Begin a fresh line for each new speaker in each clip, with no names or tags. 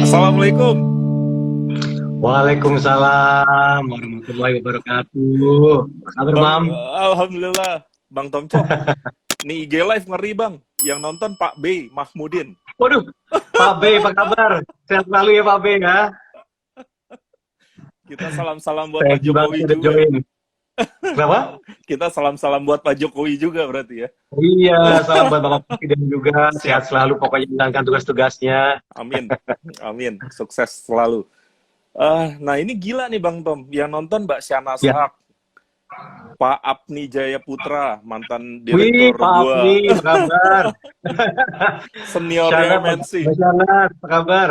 Assalamualaikum.
Waalaikumsalam warahmatullahi wabarakatuh. Apa kabar,
Bang,
Mam?
Alhamdulillah. Bang Tomcok, nih IG Live ngeri bang. Yang nonton Pak B. Mahmudin.
Waduh, Pak B, apa kabar? Sehat selalu ya, Pak B, ya.
Kita salam-salam buat Pak
Thank you banget
Jokowi
udah
juga.
join. Kenapa?
Kita salam-salam buat Pak Jokowi juga berarti ya.
Iya, salam buat Bapak Presiden juga. Sehat
Siap.
selalu, pokoknya menjalankan tugas-tugasnya.
Amin. Amin. Sukses selalu. Nah ini gila nih Bang Tom. Yang nonton Mbak Syana
Ya.
Shahab, Pak Apni Jaya Putra, mantan
Wih,
direktur
Pak
gua,
Afni, apa kabar?
senior
Syana,
MNC.
Mbak Syana, apa kabar?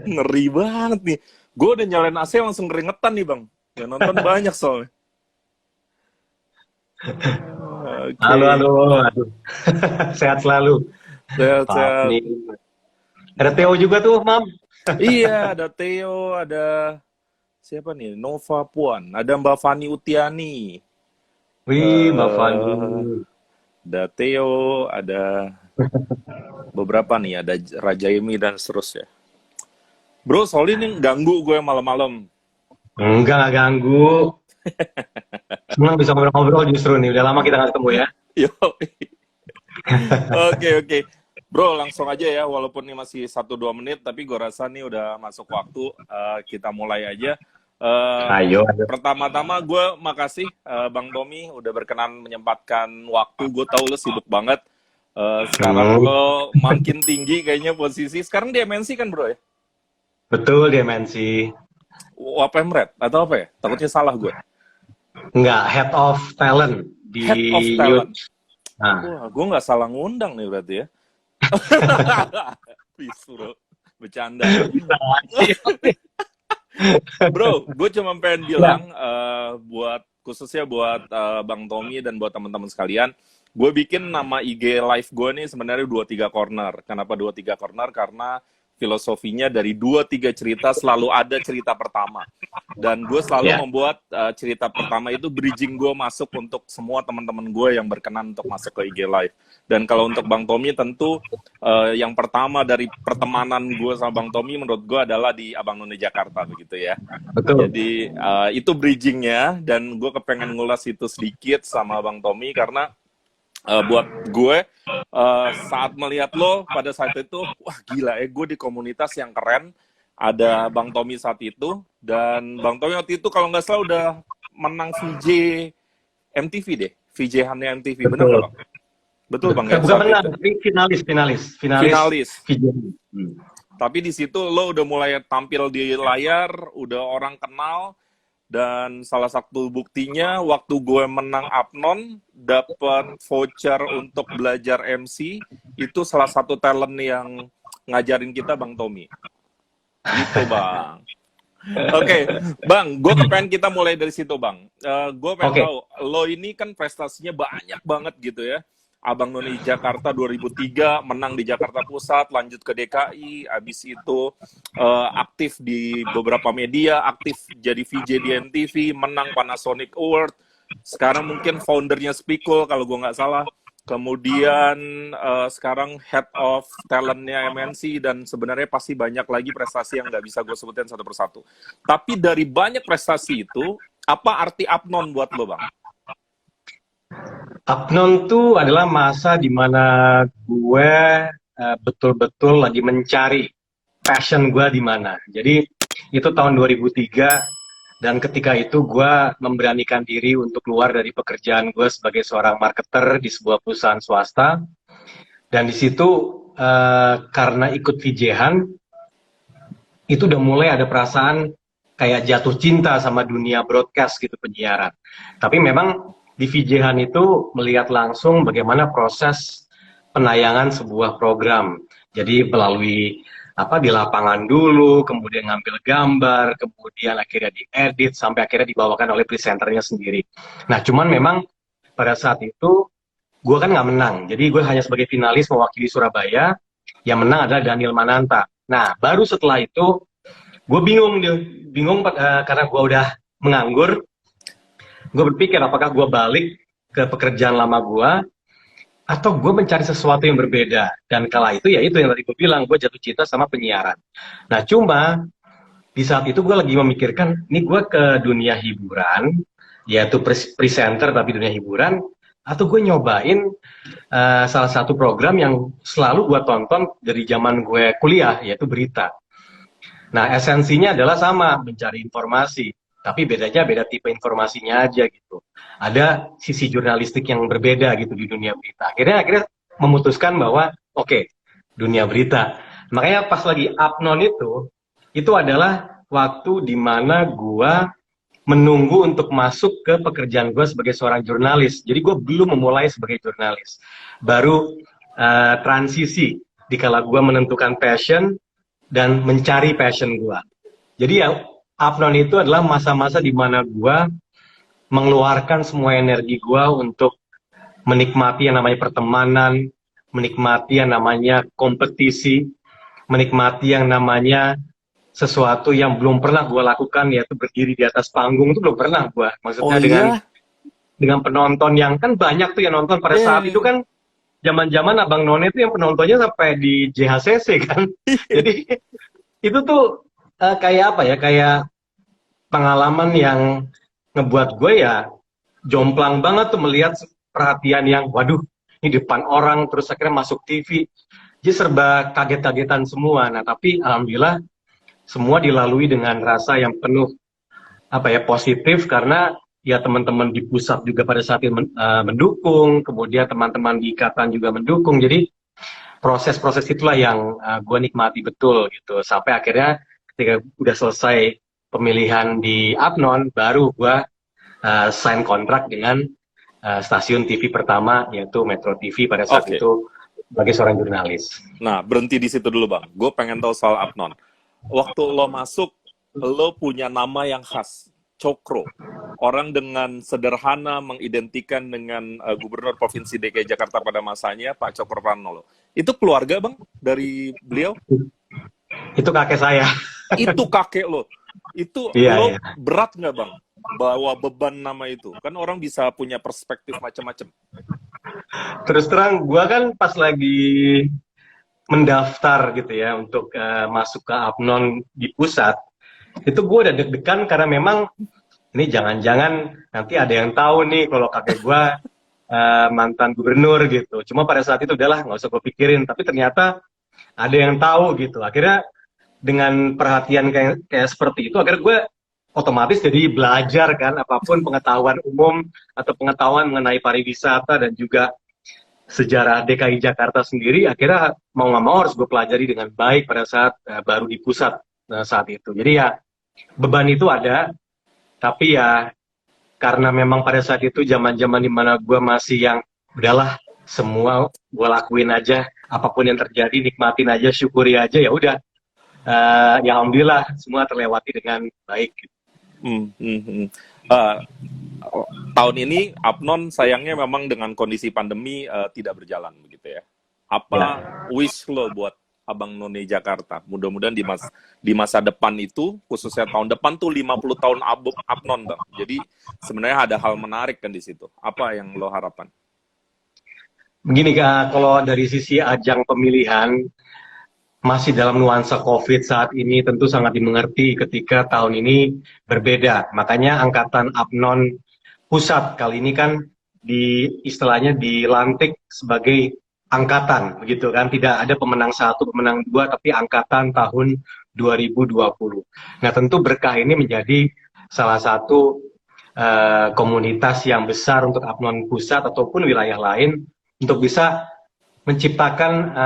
Ngeri banget nih. Gue udah nyalain AC langsung keringetan nih bang. Yang nonton banyak soalnya. Oke.
Halo, halo, aduh. Sehat selalu. Pak
Sehat-sehat.
Afni. Ada Theo juga tuh, Mam.
Iya, ada Theo, ada siapa nih? Nova Puan, ada Mbak Fani Utiani,
Wih, Mbak Fani.
eh ada Theo, ada beberapa nih, ada Raja Emi dan seterusnya. Bro, soalnya ini ganggu gue malam-malam.
Enggak ganggu. Senang bisa ngobrol-ngobrol justru nih. Udah lama kita nggak ketemu ya.
Yo. Oke. Bro, langsung aja ya, walaupun ini masih 1-2 menit, tapi gue rasa nih udah masuk waktu. Kita mulai aja.
Ayo, ayo.
Pertama-tama gue makasih Bang Tommy udah berkenan menyempatkan waktu. Gue tahu lo sibuk banget. Sekarang lo makin tinggi kayaknya posisi. Sekarang di MNC kan bro ya?
Betul, Dimensi.
Wapemret atau apa ya? Takutnya salah gue.
Enggak, Head of Talent di
Head of Talent.
Nah,
Wah, gue nggak salah ngundang nih berarti ya. Peace bro. Bercanda. Bro, gue cuma pengen bilang khususnya buat Bang Tommy dan buat teman-teman sekalian, gue bikin nama IG live gue nih sebenarnya 23 corner. Kenapa 23 corner? Karena filosofinya dari 2-3 cerita selalu ada cerita pertama. Dan gue selalu membuat cerita pertama itu bridging gue masuk untuk semua teman-teman gue yang berkenan untuk masuk ke IG live. Dan kalau untuk Bang Tommy tentu yang pertama dari pertemanan gue sama Bang Tommy menurut gue adalah di Abang None Jakarta begitu ya.
betul.
Jadi itu bridgingnya dan gue kepengen ngulas itu sedikit sama Bang Tommy karena buat gue saat melihat lo pada saat itu, wah gila ya gue di komunitas yang keren. Ada Bang Tommy saat itu dan Bang Tommy waktu itu kalau nggak salah udah menang VJ MTV deh, VJ Hanya MTV, benar nggak Bang? Betul Bang ya?
Bukan
Saat
benar,
itu.
tapi finalis.
Finalis.
VJ.
Tapi di situ lo udah mulai tampil di layar, udah orang kenal, dan salah satu buktinya waktu gue menang Apnon, dapat voucher untuk belajar MC, itu salah satu talent yang ngajarin kita Bang Tommy. Gitu Bang. Oke, Bang, gue kepengen kita mulai dari situ Bang. Gue pengen tahu, lo ini kan prestasinya banyak banget gitu ya. Abang None Jakarta 2003 menang di Jakarta Pusat, lanjut ke DKI, habis itu aktif di beberapa media, aktif jadi VJ di MTV, menang Panasonic Award, sekarang mungkin foundernya Spikul kalau gue nggak salah, kemudian sekarang Head of Talentnya MNC, dan sebenarnya pasti banyak lagi prestasi yang nggak bisa gue sebutin satu persatu. Tapi dari banyak prestasi itu, apa arti Apnon buat lo Bang?
Apnon tuh adalah masa di mana gue betul-betul lagi mencari passion gue di mana. Jadi itu tahun 2003 dan ketika itu gue memberanikan diri untuk keluar dari pekerjaan gue sebagai seorang marketer di sebuah perusahaan swasta. Dan di situ karena ikut VJ-han itu udah mulai ada perasaan kayak jatuh cinta sama dunia broadcast gitu, penyiaran. Tapi memang di VJ-han itu melihat langsung bagaimana proses penayangan sebuah program. Jadi melalui di lapangan dulu, kemudian ngambil gambar, kemudian akhirnya diedit, sampai akhirnya dibawakan oleh presenternya sendiri. Nah, cuman memang pada saat itu gue kan nggak menang. Jadi gue hanya sebagai finalis mewakili Surabaya, yang menang adalah Daniel Mananta. Nah, baru setelah itu gue bingung karena gue udah menganggur. Gue berpikir apakah gue balik ke pekerjaan lama gue atau gue mencari sesuatu yang berbeda. Dan kala itu ya itu yang tadi gue bilang, gue jatuh cinta sama penyiaran. Nah cuma di saat itu gue lagi memikirkan, ini gue ke dunia hiburan, yaitu presenter tapi dunia hiburan, atau gue nyobain salah satu program yang selalu gue tonton dari zaman gue kuliah, yaitu berita. Nah, esensinya adalah sama, mencari informasi. Tapi bedanya beda tipe informasinya aja gitu. Ada sisi jurnalistik yang berbeda gitu di dunia berita. Akhirnya memutuskan bahwa, oke, dunia berita. Makanya pas lagi Apnon itu adalah waktu di mana gua menunggu untuk masuk ke pekerjaan gue sebagai seorang jurnalis. Jadi gue belum memulai sebagai jurnalis. Baru transisi di kala gue menentukan passion dan mencari passion gue. Jadi ya Apnon itu adalah masa-masa di mana gue mengeluarkan semua energi gue untuk menikmati yang namanya pertemanan, menikmati yang namanya kompetisi, menikmati yang namanya sesuatu yang belum pernah gue lakukan, yaitu berdiri di atas panggung. Itu belum pernah gue. Maksudnya
Oh iya?
dengan penonton yang kan banyak tuh yang nonton pada saat itu kan, zaman-zaman Abang None itu yang penontonnya sampai di JHCC kan. Jadi itu tuh kayak apa ya, kayak pengalaman yang ngebuat gue ya jomplang banget tuh melihat perhatian yang waduh ini depan orang terus akhirnya masuk TV. Jadi serba kaget-kagetan semua. Nah tapi alhamdulillah semua dilalui dengan rasa yang penuh apa ya, positif, karena ya teman-teman di pusat juga pada saat itu mendukung, kemudian teman-teman di ikatan juga mendukung. Jadi proses-proses itulah yang gue nikmati betul gitu, sampai akhirnya ketika udah selesai pemilihan di Apnon, baru gue sign kontrak dengan stasiun TV pertama, yaitu Metro TV pada saat
Oke.
itu sebagai seorang jurnalis.
Nah, berhenti di situ dulu, Bang. Gue pengen tahu soal Apnon. Waktu lo masuk, lo punya nama yang khas, Cokro. Orang dengan sederhana mengidentikan dengan Gubernur Provinsi DKI Jakarta pada masanya, Pak Cokro Pranolo. Itu keluarga, Bang, dari beliau?
Itu kakek saya.
Itu kakek lo. Itu
Iya,
lo
iya.
berat nggak, Bang, bawa beban nama itu? Kan orang bisa punya perspektif macam-macam.
Terus terang, gue kan pas lagi mendaftar gitu ya untuk masuk ke Apnon di pusat, itu gue udah deg-degan karena memang ini jangan-jangan nanti ada yang tahu nih kalau kakek gue mantan gubernur gitu. Cuma pada saat itu udahlah nggak usah gue pikirin. Tapi ternyata ada yang tahu gitu. Akhirnya dengan perhatian kayak seperti itu, akhirnya gue otomatis jadi belajar kan apapun pengetahuan umum atau pengetahuan mengenai pariwisata dan juga sejarah DKI Jakarta sendiri, akhirnya mau nggak mau harus gue pelajari dengan baik pada saat baru di pusat saat itu. Jadi ya beban itu ada, tapi ya karena memang pada saat itu zaman-zaman dimana gue masih yang udahlah semua gue lakuin aja, apapun yang terjadi nikmatin aja, syukuri aja, ya udah. Ya alhamdulillah semua terlewati dengan baik.
Hmm, hmm, hmm. Eh, tahun ini Apnon sayangnya memang dengan kondisi pandemi tidak berjalan begitu ya. Apa
Ya.
wish lo buat Abang None Jakarta? Mudah-mudahan di masa depan itu, khususnya tahun depan tuh 50 tahun Apnon, Bang. Jadi sebenarnya ada hal menarik kan di situ. Apa yang lo harapkan?
Begini Kak, kalau dari sisi ajang pemilihan masih dalam nuansa COVID saat ini tentu sangat dimengerti ketika tahun ini berbeda. Makanya angkatan Apnon pusat kali ini kan istilahnya dilantik sebagai angkatan, begitu kan? Tidak ada pemenang satu, pemenang dua, tapi angkatan tahun 2020. Nah tentu berkah ini menjadi salah satu komunitas yang besar untuk Apnon pusat ataupun wilayah lain untuk bisa menciptakan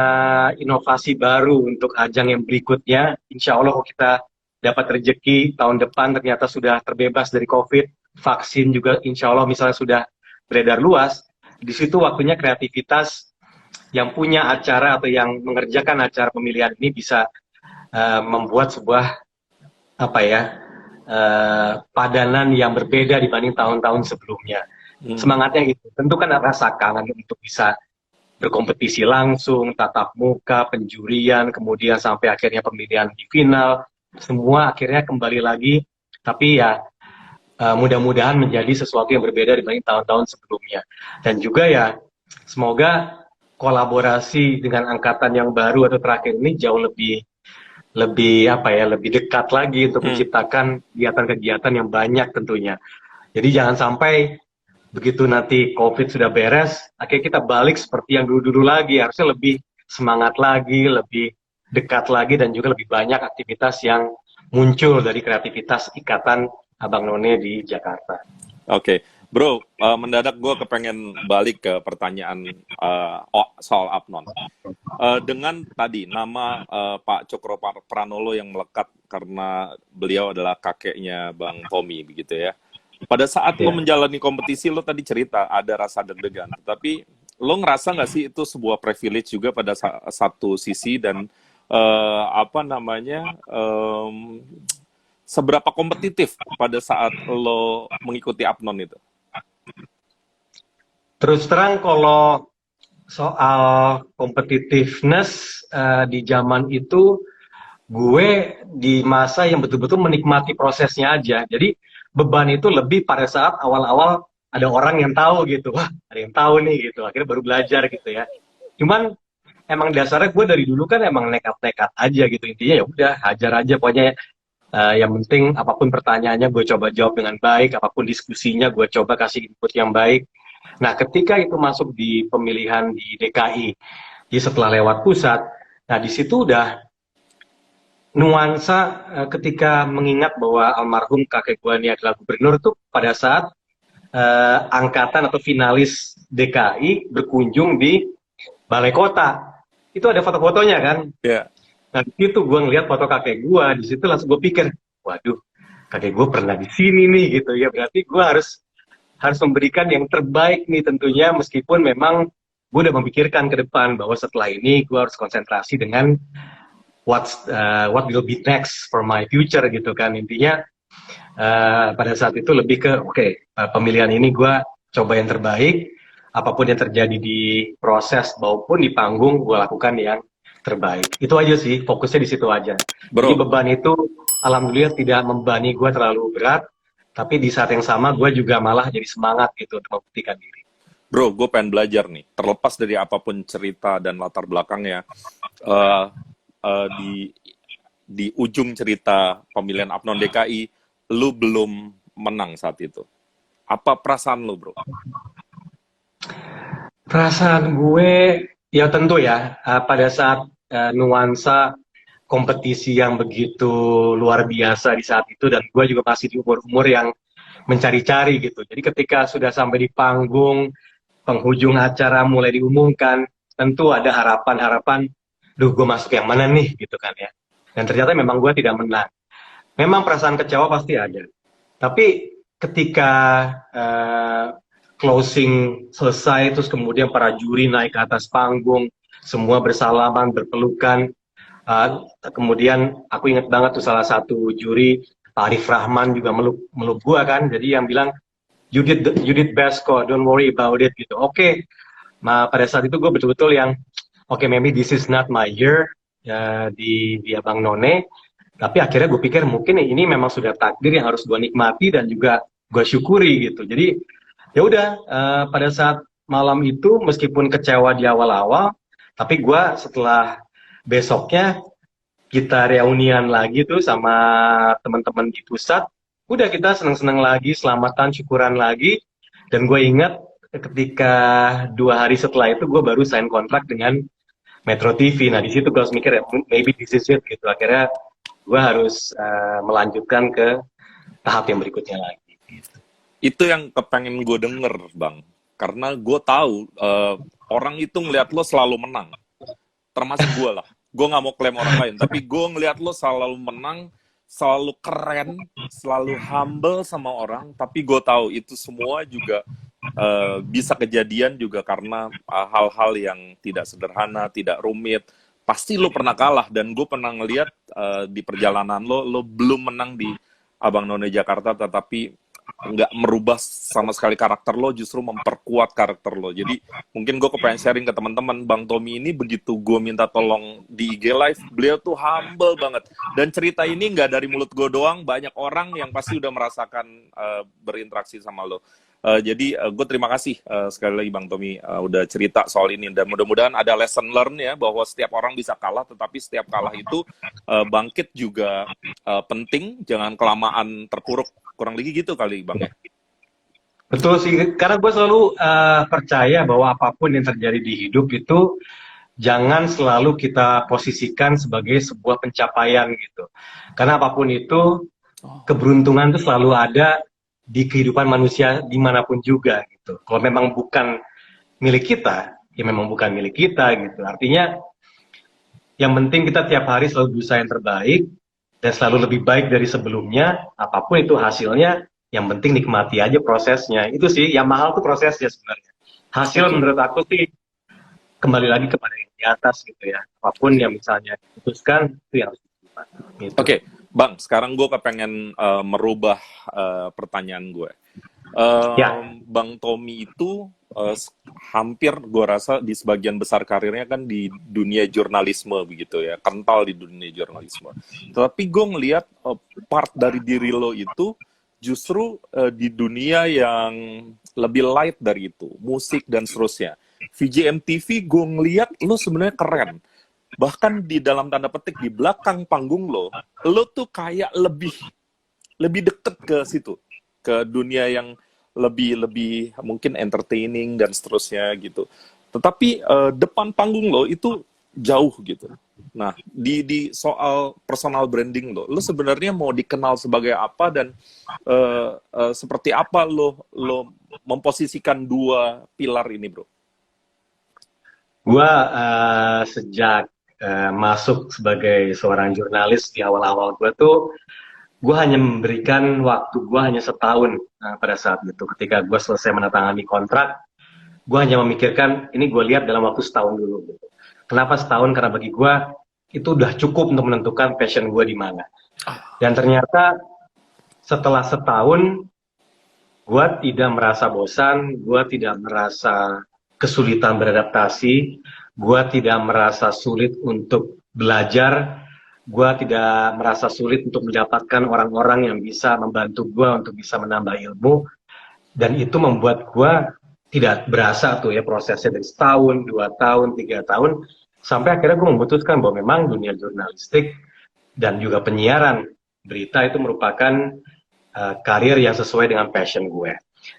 inovasi baru untuk ajang yang berikutnya. Insya Allah kita dapat rezeki tahun depan ternyata sudah terbebas dari COVID, vaksin juga insya Allah misalnya sudah beredar luas, di situ waktunya kreativitas yang punya acara atau yang mengerjakan acara pemilihan ini bisa membuat sebuah apa ya padanan yang berbeda dibanding tahun-tahun sebelumnya. Semangatnya gitu. Tentu kan rasa kangen untuk bisa berkompetisi langsung, tatap muka, penjurian, kemudian sampai akhirnya pemilihan di final, semua akhirnya kembali lagi, tapi ya mudah-mudahan menjadi sesuatu yang berbeda dibanding tahun-tahun sebelumnya. Dan juga ya semoga kolaborasi dengan angkatan yang baru atau terakhir ini jauh lebih lebih apa ya, lebih dekat lagi untuk
Hmm.
menciptakan kegiatan-kegiatan yang banyak tentunya. Jadi jangan sampai begitu nanti COVID sudah beres, akhirnya kita balik seperti yang dulu-dulu lagi. Harusnya lebih semangat lagi, lebih dekat lagi, dan juga lebih banyak aktivitas yang muncul dari kreativitas Ikatan Abang None di Jakarta.
Oke, bro, mendadak gue kepengen balik ke pertanyaan soal Apnon. Dengan tadi nama Pak Cokro Pranolo yang melekat karena beliau adalah kakeknya Bang Tommy, begitu ya. Pada saat lo
Ya.
menjalani kompetisi, lo tadi cerita ada rasa deg-degan. Tapi lo ngerasa nggak sih itu sebuah privilege juga pada satu sisi dan apa namanya seberapa kompetitif pada saat lo mengikuti Apnon itu?
Terus terang kalau soal competitiveness di zaman itu, gue di masa yang betul-betul menikmati prosesnya aja. Jadi beban itu lebih pada saat awal-awal ada orang yang tahu gitu. Wah, ada yang tahu nih gitu. Akhirnya baru belajar gitu ya. Cuman emang dasarnya gue dari dulu kan emang nekat-nekat aja gitu. Intinya ya udah hajar aja pokoknya. Yang penting apapun pertanyaannya gue coba jawab dengan baik, apapun diskusinya gue coba kasih input yang baik. Nah, ketika itu masuk di pemilihan di DKI, jadi setelah lewat pusat, nah di situ udah nuansa ketika mengingat bahwa almarhum kakek gue ini adalah gubernur tuh pada saat angkatan atau finalis DKI berkunjung di Balai Kota. Itu ada foto-fotonya kan.
Ya.
Nah, di situ gue ngeliat foto kakek gue, di situ langsung gue pikir, waduh, kakek gue pernah di sini nih gitu ya. Berarti gue harus memberikan yang terbaik nih tentunya, meskipun memang gue udah memikirkan ke depan bahwa setelah ini gue harus konsentrasi dengan what will be next for my future gitu kan. Intinya pada saat itu lebih ke pemilihan ini gue coba yang terbaik, apapun yang terjadi di proses maupun di panggung gue lakukan yang terbaik. Itu aja sih, fokusnya di situ aja. Jadi
Bro,
beban itu alhamdulillah tidak membebani gue terlalu berat, tapi di saat yang sama gue juga malah jadi semangat gitu untuk membuktikan diri.
gue pengen belajar nih. Terlepas dari apapun cerita dan latar belakangnya, eh, di ujung cerita pemilihan Apnon DKI, lu belum menang saat itu. Apa perasaan lu, bro?
Perasaan gue, ya tentu ya, pada saat nuansa kompetisi yang begitu luar biasa di saat itu, dan gue juga masih di umur-umur yang mencari-cari gitu. Jadi ketika sudah sampai di panggung, penghujung acara mulai diumumkan, tentu ada harapan-harapan, duh gue masuk yang mana nih gitu kan ya. Dan ternyata memang gue tidak menang. Memang perasaan kecewa pasti ada. Tapi ketika uh, closing selesai, terus kemudian para juri naik ke atas panggung, semua bersalaman, berpelukan. Kemudian aku ingat banget tuh salah satu juri, Pak Arif Rahman juga meluk gua kan. Jadi yang bilang, you did best kok, don't worry about it gitu. Oke. Nah, pada saat itu gue betul-betul yang maybe this is not my year ya, di Abang None. Tapi akhirnya gue pikir mungkin ini memang sudah takdir yang harus gue nikmati dan juga gue syukuri gitu. Jadi ya udah, pada saat malam itu meskipun kecewa di awal-awal, tapi gue setelah besoknya kita reunian lagi tuh sama teman-teman di pusat, udah kita seneng-seneng lagi, selamatan, syukuran lagi. Dan gue ingat ketika 2 hari setelah itu gue baru sign kontrak dengan Metro TV. Nah di situ gue harus mikir ya, maybe this is it gitu. Akhirnya gue harus melanjutkan ke tahap yang berikutnya lagi.
Itu yang kepengen gue denger, Bang. Karena gue tahu orang itu ngeliat lo selalu menang. Termasuk gue lah. Gue nggak mau klaim orang lain, tapi gue ngeliat lo selalu menang, selalu keren, selalu humble sama orang. Tapi gue tahu itu semua juga bisa kejadian juga karena hal-hal yang tidak sederhana, tidak rumit. Pasti lo pernah kalah, dan gue pernah ngeliat di perjalanan lo belum menang di Abang None Jakarta, tetapi nggak merubah sama sekali karakter lo, justru memperkuat karakter lo. Jadi mungkin gue kepengen sharing ke teman-teman, Bang Tommy ini begitu gue minta tolong di IG Live, beliau tuh humble banget. Dan cerita ini nggak dari mulut gue doang, banyak orang yang pasti udah merasakan berinteraksi sama lo. Jadi gue terima kasih sekali lagi Bang Tommy udah cerita soal ini, dan mudah-mudahan ada lesson learn ya, bahwa setiap orang bisa kalah, tetapi setiap kalah itu bangkit juga penting, jangan kelamaan terpuruk, kurang lebih gitu kali Bang ya.
Betul sih, karena gue selalu percaya bahwa apapun yang terjadi di hidup itu jangan selalu kita posisikan sebagai sebuah pencapaian gitu. Karena apapun itu, keberuntungan itu selalu ada di kehidupan manusia dimanapun juga gitu. Kalau memang bukan milik kita, ya memang bukan milik kita gitu. Artinya yang penting kita tiap hari selalu berusaha yang terbaik dan selalu lebih baik dari sebelumnya. Apapun itu hasilnya, yang penting nikmati aja prosesnya. Itu sih yang mahal tuh prosesnya sebenarnya. Hasil
Oke.
menurut aku sih kembali lagi kepada yang di atas gitu ya. Apapun yang misalnya diputuskan itu yang harus dilakukan. Gitu.
Oke, Bang, sekarang gue kepengen merubah pertanyaan gue.
Ya.
Bang Tommy itu hampir gue rasa di sebagian besar karirnya kan di dunia jurnalisme begitu ya, kental di dunia jurnalisme. Tetapi gue ngelihat part dari diri lo itu justru di dunia yang lebih light dari itu, musik dan seterusnya. VJ MTV gue ngelihat lo sebenarnya keren. Bahkan di dalam tanda petik di belakang panggung lo tuh kayak lebih deket ke situ, ke dunia yang lebih mungkin entertaining dan seterusnya gitu. Tetapi depan panggung lo itu jauh gitu. Nah, di soal personal branding lo sebenarnya mau dikenal sebagai apa, dan seperti apa lo memposisikan dua pilar ini, bro?
Gua sejak masuk sebagai seorang jurnalis di awal-awal gue hanya memberikan waktu gue hanya setahun pada saat itu. Ketika gue selesai menandatangani kontrak, gue hanya memikirkan ini gue lihat dalam waktu setahun dulu. Gitu. Kenapa setahun? Karena bagi gue itu udah cukup untuk menentukan passion gue di mana. Dan ternyata setelah setahun, gue tidak merasa bosan, gue tidak merasa kesulitan beradaptasi, gue tidak merasa sulit untuk belajar, gue tidak merasa sulit untuk mendapatkan orang-orang yang bisa membantu gue untuk bisa menambah ilmu, dan itu membuat gue tidak berasa tuh ya prosesnya dari setahun, 2 tahun, 3 tahun, sampai akhirnya gue memutuskan bahwa memang dunia jurnalistik dan juga penyiaran berita itu merupakan karir yang sesuai dengan passion gue.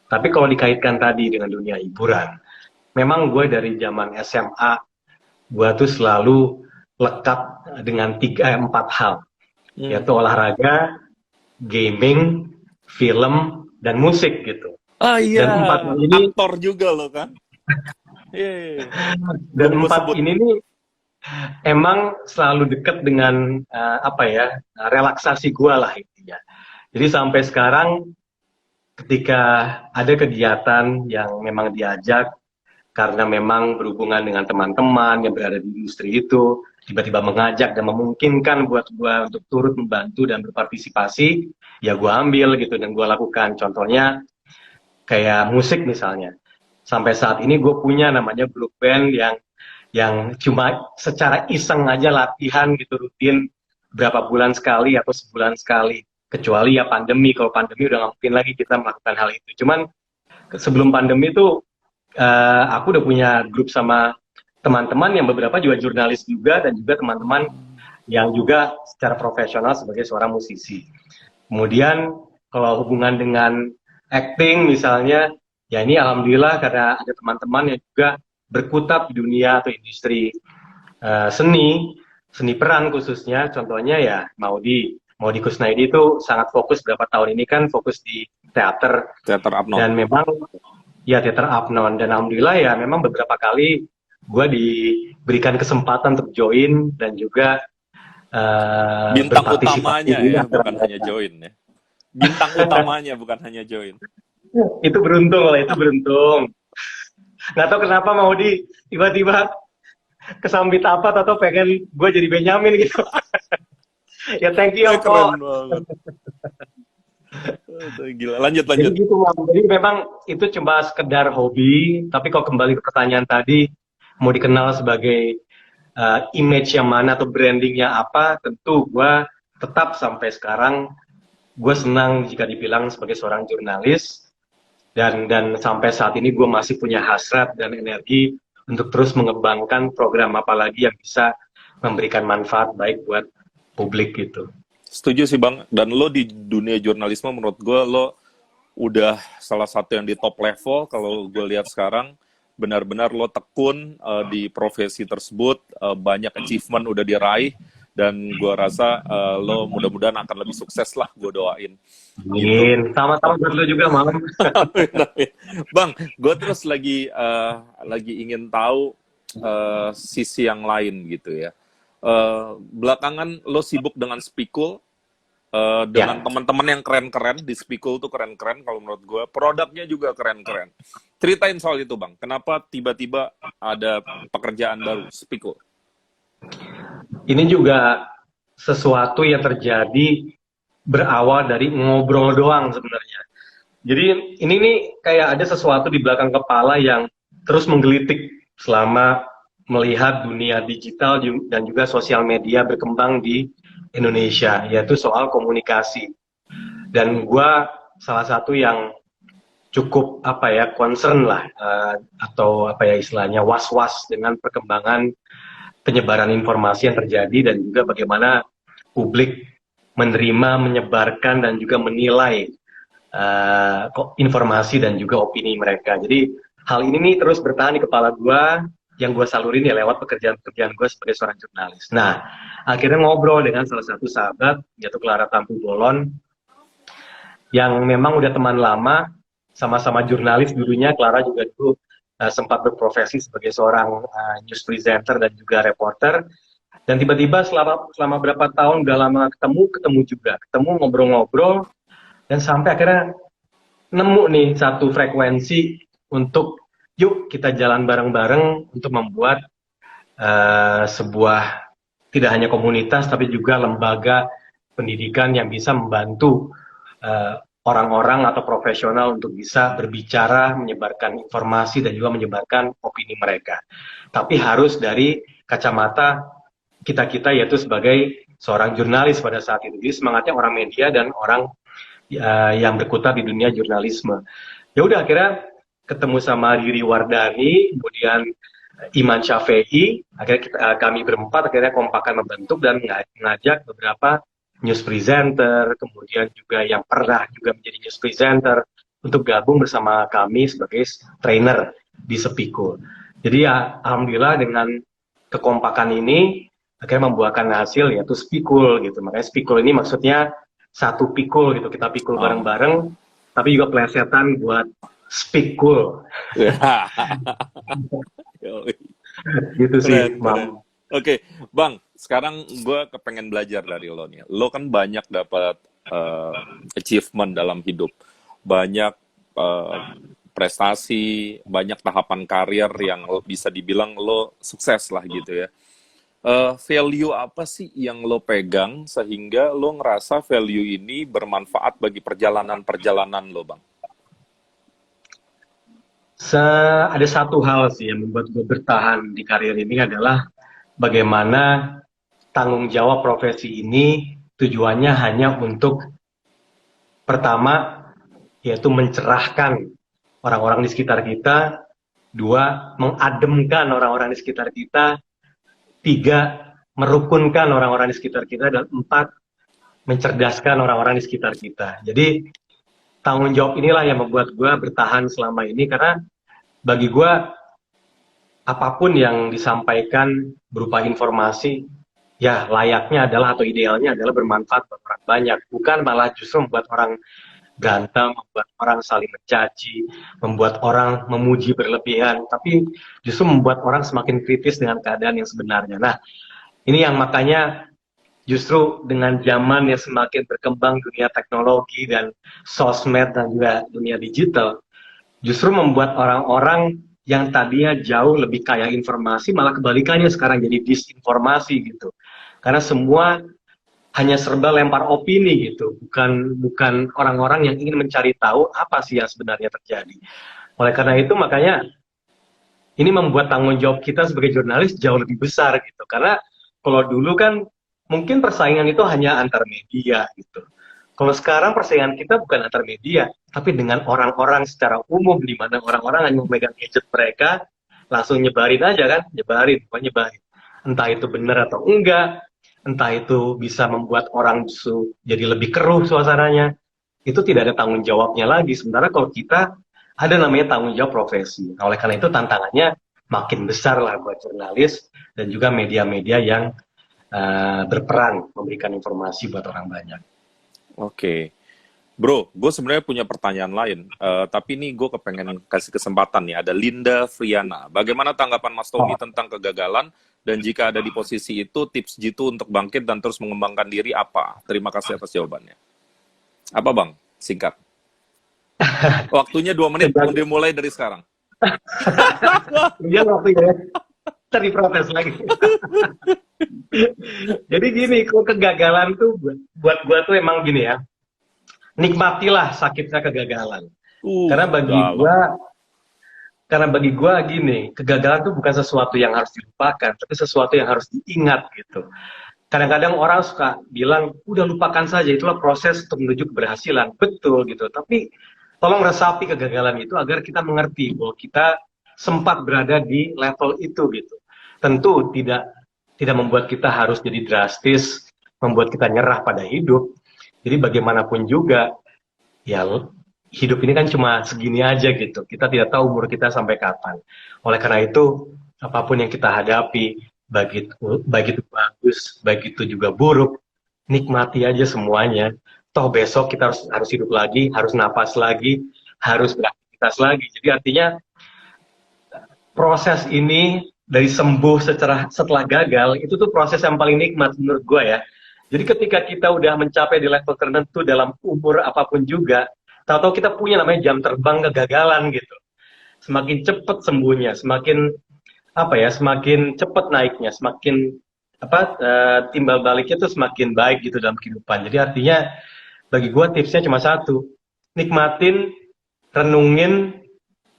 Tapi kalau dikaitkan tadi dengan dunia hiburan, memang gue dari zaman SMA, gue tuh selalu lekat dengan 4 hal, yaitu olahraga, gaming, film, dan musik gitu.
Ah iya,
Dan 4 hal ini,
aktor juga lo kan? Yeah.
dan
Belum gue
4
sebut.
ini nih emang selalu dekat dengan relaksasi gue lah intinya. Jadi sampai sekarang ketika ada kegiatan yang memang diajak karena memang berhubungan dengan teman-teman yang berada di industri itu, tiba-tiba mengajak dan memungkinkan buat gue untuk turut membantu dan berpartisipasi, ya gue ambil gitu dan gue lakukan. Contohnya kayak musik misalnya. Sampai saat ini gue punya namanya grup band yang cuma secara iseng aja latihan gitu rutin berapa bulan sekali atau sebulan sekali. Kecuali ya pandemi, kalau pandemi udah nggak mungkin lagi kita melakukan hal itu. Cuman sebelum pandemi tuh aku udah punya grup sama teman-teman yang beberapa juga jurnalis juga, dan juga teman-teman yang juga secara profesional sebagai seorang musisi. Kemudian kalau hubungan dengan acting misalnya, ya ini alhamdulillah karena ada teman-teman yang juga berkutat di dunia atau industri seni peran khususnya. Contohnya ya Maudi Kusnaidi itu sangat fokus beberapa tahun ini kan fokus di teater
Abnon.
dan memang ya teater Abnon, dan alhamdulillah ya memang beberapa kali gue diberikan kesempatan untuk join dan juga
bintang utamanya ya, bukan hanya join ya. Bintang utamanya bukan hanya join.
Itu beruntung lah, itu beruntung. Nggak tahu kenapa Maudi tiba-tiba kesambit apa atau pengen gue jadi Benyamin gitu. Ya thank you
keren banget. Gila, lanjut.
Jadi gitu, jadi memang itu cuma sekedar hobi, tapi kalau kembali ke pertanyaan tadi, mau dikenal sebagai image yang mana atau brandingnya apa, tentu gue tetap sampai sekarang, gue senang jika dibilang sebagai seorang jurnalis, dan sampai saat ini gue masih punya hasrat dan energi untuk terus mengembangkan program apalagi yang bisa memberikan manfaat baik buat publik gitu.
Setuju sih Bang, dan lo di dunia jurnalisme menurut gue lo udah salah satu yang di top level kalau gue lihat sekarang. Benar-benar lo tekun di profesi tersebut, banyak achievement udah diraih, dan gue rasa lo mudah-mudahan akan lebih sukses lah, gue doain. Gitu.
Amin. Sama-sama buat lo juga, Mam.
Amin, amin. Bang, gue terus lagi ingin tahu sisi yang lain gitu ya. Belakangan lo sibuk dengan Spikul, dengan teman-teman yang keren-keren di Spikul tuh keren-keren kalau menurut gue. Produknya juga keren-keren. Ceritain soal itu Bang, kenapa tiba-tiba ada pekerjaan baru Spikul?
Ini juga sesuatu yang terjadi berawal dari ngobrol doang sebenarnya. Jadi ini nih kayak ada sesuatu di belakang kepala yang terus menggelitik selama melihat dunia digital dan juga sosial media berkembang di Indonesia, yaitu soal komunikasi. Dan gue salah satu yang cukup concern lah, atau istilahnya was-was dengan perkembangan penyebaran informasi yang terjadi dan juga bagaimana publik menerima, menyebarkan dan juga menilai informasi dan juga opini mereka. Jadi hal ini nih terus bertahan di kepala gue, yang gue salurin ya lewat pekerjaan-pekerjaan gue sebagai seorang jurnalis. Nah, akhirnya ngobrol dengan salah satu sahabat, yaitu Clara Tampu Bolon, yang memang udah teman lama, sama-sama jurnalis dulunya. Clara juga dulu sempat berprofesi sebagai seorang news presenter dan juga reporter. Dan tiba-tiba selama berapa tahun udah lama ketemu ngobrol-ngobrol, dan sampai akhirnya nemu nih satu frekuensi untuk yuk kita jalan bareng-bareng untuk membuat sebuah tidak hanya komunitas tapi juga lembaga pendidikan yang bisa membantu orang-orang atau profesional untuk bisa berbicara, menyebarkan informasi dan juga menyebarkan opini mereka. Tapi harus dari kacamata kita-kita, yaitu sebagai seorang jurnalis pada saat itu. Jadi semangatnya orang media dan orang yang berkutat di dunia jurnalisme. Ya udah akhirnya ketemu sama Riri Wardani, kemudian Iman Syafei, akhirnya kami berempat akhirnya kompakan membentuk dan ngajak beberapa news presenter, kemudian juga yang pernah juga menjadi news presenter untuk gabung bersama kami sebagai trainer di Spikul. Jadi ya alhamdulillah dengan kekompakan ini akhirnya membuahkan hasil yaitu Spikul gitu. Makanya Spikul ini maksudnya satu pikul gitu, kita pikul bareng-bareng, tapi juga plesetan buat Spikul. Gitu sih, Mam.
Oke, Bang, sekarang gue kepengen belajar dari lo nih. Lo kan banyak dapat achievement dalam hidup, banyak prestasi, banyak tahapan karir yang bisa dibilang lo sukses lah gitu ya. Value apa sih yang lo pegang sehingga lo ngerasa value ini bermanfaat bagi perjalanan-perjalanan lo, Bang?
Ada satu hal sih yang membuat gue bertahan di karir ini adalah bagaimana tanggung jawab profesi ini tujuannya hanya untuk pertama yaitu mencerahkan orang-orang di sekitar kita, dua mengademkan orang-orang di sekitar kita, tiga merukunkan orang-orang di sekitar kita, dan empat mencerdaskan orang-orang di sekitar kita. Jadi tanggung jawab inilah yang membuat gue bertahan selama ini, karena bagi gue apapun yang disampaikan berupa informasi ya layaknya adalah atau idealnya adalah bermanfaat buat orang banyak, bukan malah justru membuat orang berantem, membuat orang saling mencaci, membuat orang memuji berlebihan, tapi justru membuat orang semakin kritis dengan keadaan yang sebenarnya. Nah, ini yang makanya justru dengan zaman yang semakin berkembang dunia teknologi dan sosmed dan juga dunia digital, justru membuat orang-orang yang tadinya jauh lebih kaya informasi malah kebalikannya sekarang jadi disinformasi gitu. Karena semua hanya serba lempar opini gitu, bukan orang-orang yang ingin mencari tahu apa sih yang sebenarnya terjadi. Oleh karena itu makanya ini membuat tanggung jawab kita sebagai jurnalis jauh lebih besar gitu. Karena kalau dulu kan mungkin persaingan itu hanya antar media gitu. Kalau sekarang persaingan kita bukan antar media, tapi dengan orang-orang secara umum, di mana orang-orang hanya memegang gadget mereka, langsung nyebarin aja kan, nyebarin, pokoknya nyebarin. Entah itu benar atau enggak, entah itu bisa membuat orang justru jadi lebih keruh suasananya, itu tidak ada tanggung jawabnya lagi. Sementara kalau kita ada namanya tanggung jawab profesi. Nah, oleh karena itu tantangannya makin besar lah buat jurnalis dan juga media-media yang berperan memberikan informasi buat orang banyak.
Oke. Bro, gue sebenarnya punya pertanyaan lain, tapi ini gue kepengen kasih kesempatan nih. Ada Linda Friana. Bagaimana tanggapan Mas Tommy tentang kegagalan? Dan jika ada di posisi itu, tips jitu untuk bangkit dan terus mengembangkan diri apa? Terima kasih atas jawabannya. Apa bang? Singkat. Waktunya 2 menit, udah mulai dari sekarang.
Dia waktunya tadi protes lagi. Jadi gini, kalau kegagalan tuh buat gua tuh emang gini ya, nikmatilah sakitnya kegagalan. Karena bagi gua gini, kegagalan tuh bukan sesuatu yang harus dilupakan, tapi sesuatu yang harus diingat gitu. Kadang-kadang orang suka bilang, udah lupakan saja, itulah proses untuk menuju keberhasilan. Betul gitu, tapi tolong resapi kegagalan itu agar kita mengerti bahwa kita sempat berada di level itu gitu. Tentu tidak membuat kita harus jadi drastis, membuat kita nyerah pada hidup. Jadi bagaimanapun juga, ya hidup ini kan cuma segini aja gitu. Kita tidak tahu umur kita sampai kapan. Oleh karena itu, apapun yang kita hadapi, baik itu bagus, baik itu juga buruk, nikmati aja semuanya. Toh besok kita harus hidup lagi, harus napas lagi, harus beraktivitas lagi. Jadi artinya proses ini dari sembuh setelah gagal, itu tuh proses yang paling nikmat menurut gue ya. Jadi ketika kita udah mencapai di level tertentu dalam umur apapun juga, tahu-tahu kita punya namanya jam terbang kegagalan gitu. Semakin cepat sembuhnya, semakin semakin cepat naiknya, semakin timbal baliknya tuh semakin baik gitu dalam kehidupan. Jadi artinya bagi gue tipsnya cuma satu, nikmatin, renungin,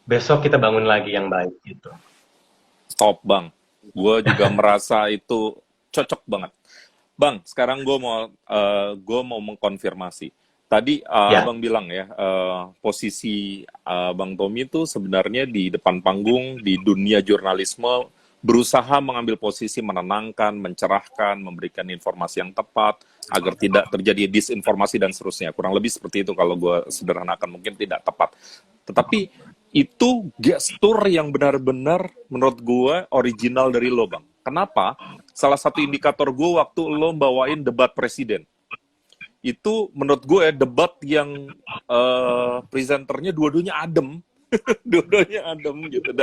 besok kita bangun lagi yang baik gitu.
Top bang, gue juga merasa itu cocok banget. Bang, sekarang gue mau mengkonfirmasi. Tadi Abang bilang ya, posisi Bang Tommy itu sebenarnya di depan panggung, di dunia jurnalisme, berusaha mengambil posisi menenangkan, mencerahkan, memberikan informasi yang tepat, agar tidak terjadi disinformasi dan seterusnya. Kurang lebih seperti itu kalau gue sederhanakan, mungkin tidak tepat. Tetapi itu gestur yang benar-benar menurut gue original dari lo bang. Kenapa? Salah satu indikator gue waktu lo bawain debat presiden. Itu menurut gue debat yang presenternya dua-duanya adem. Dua-duanya adem gitu.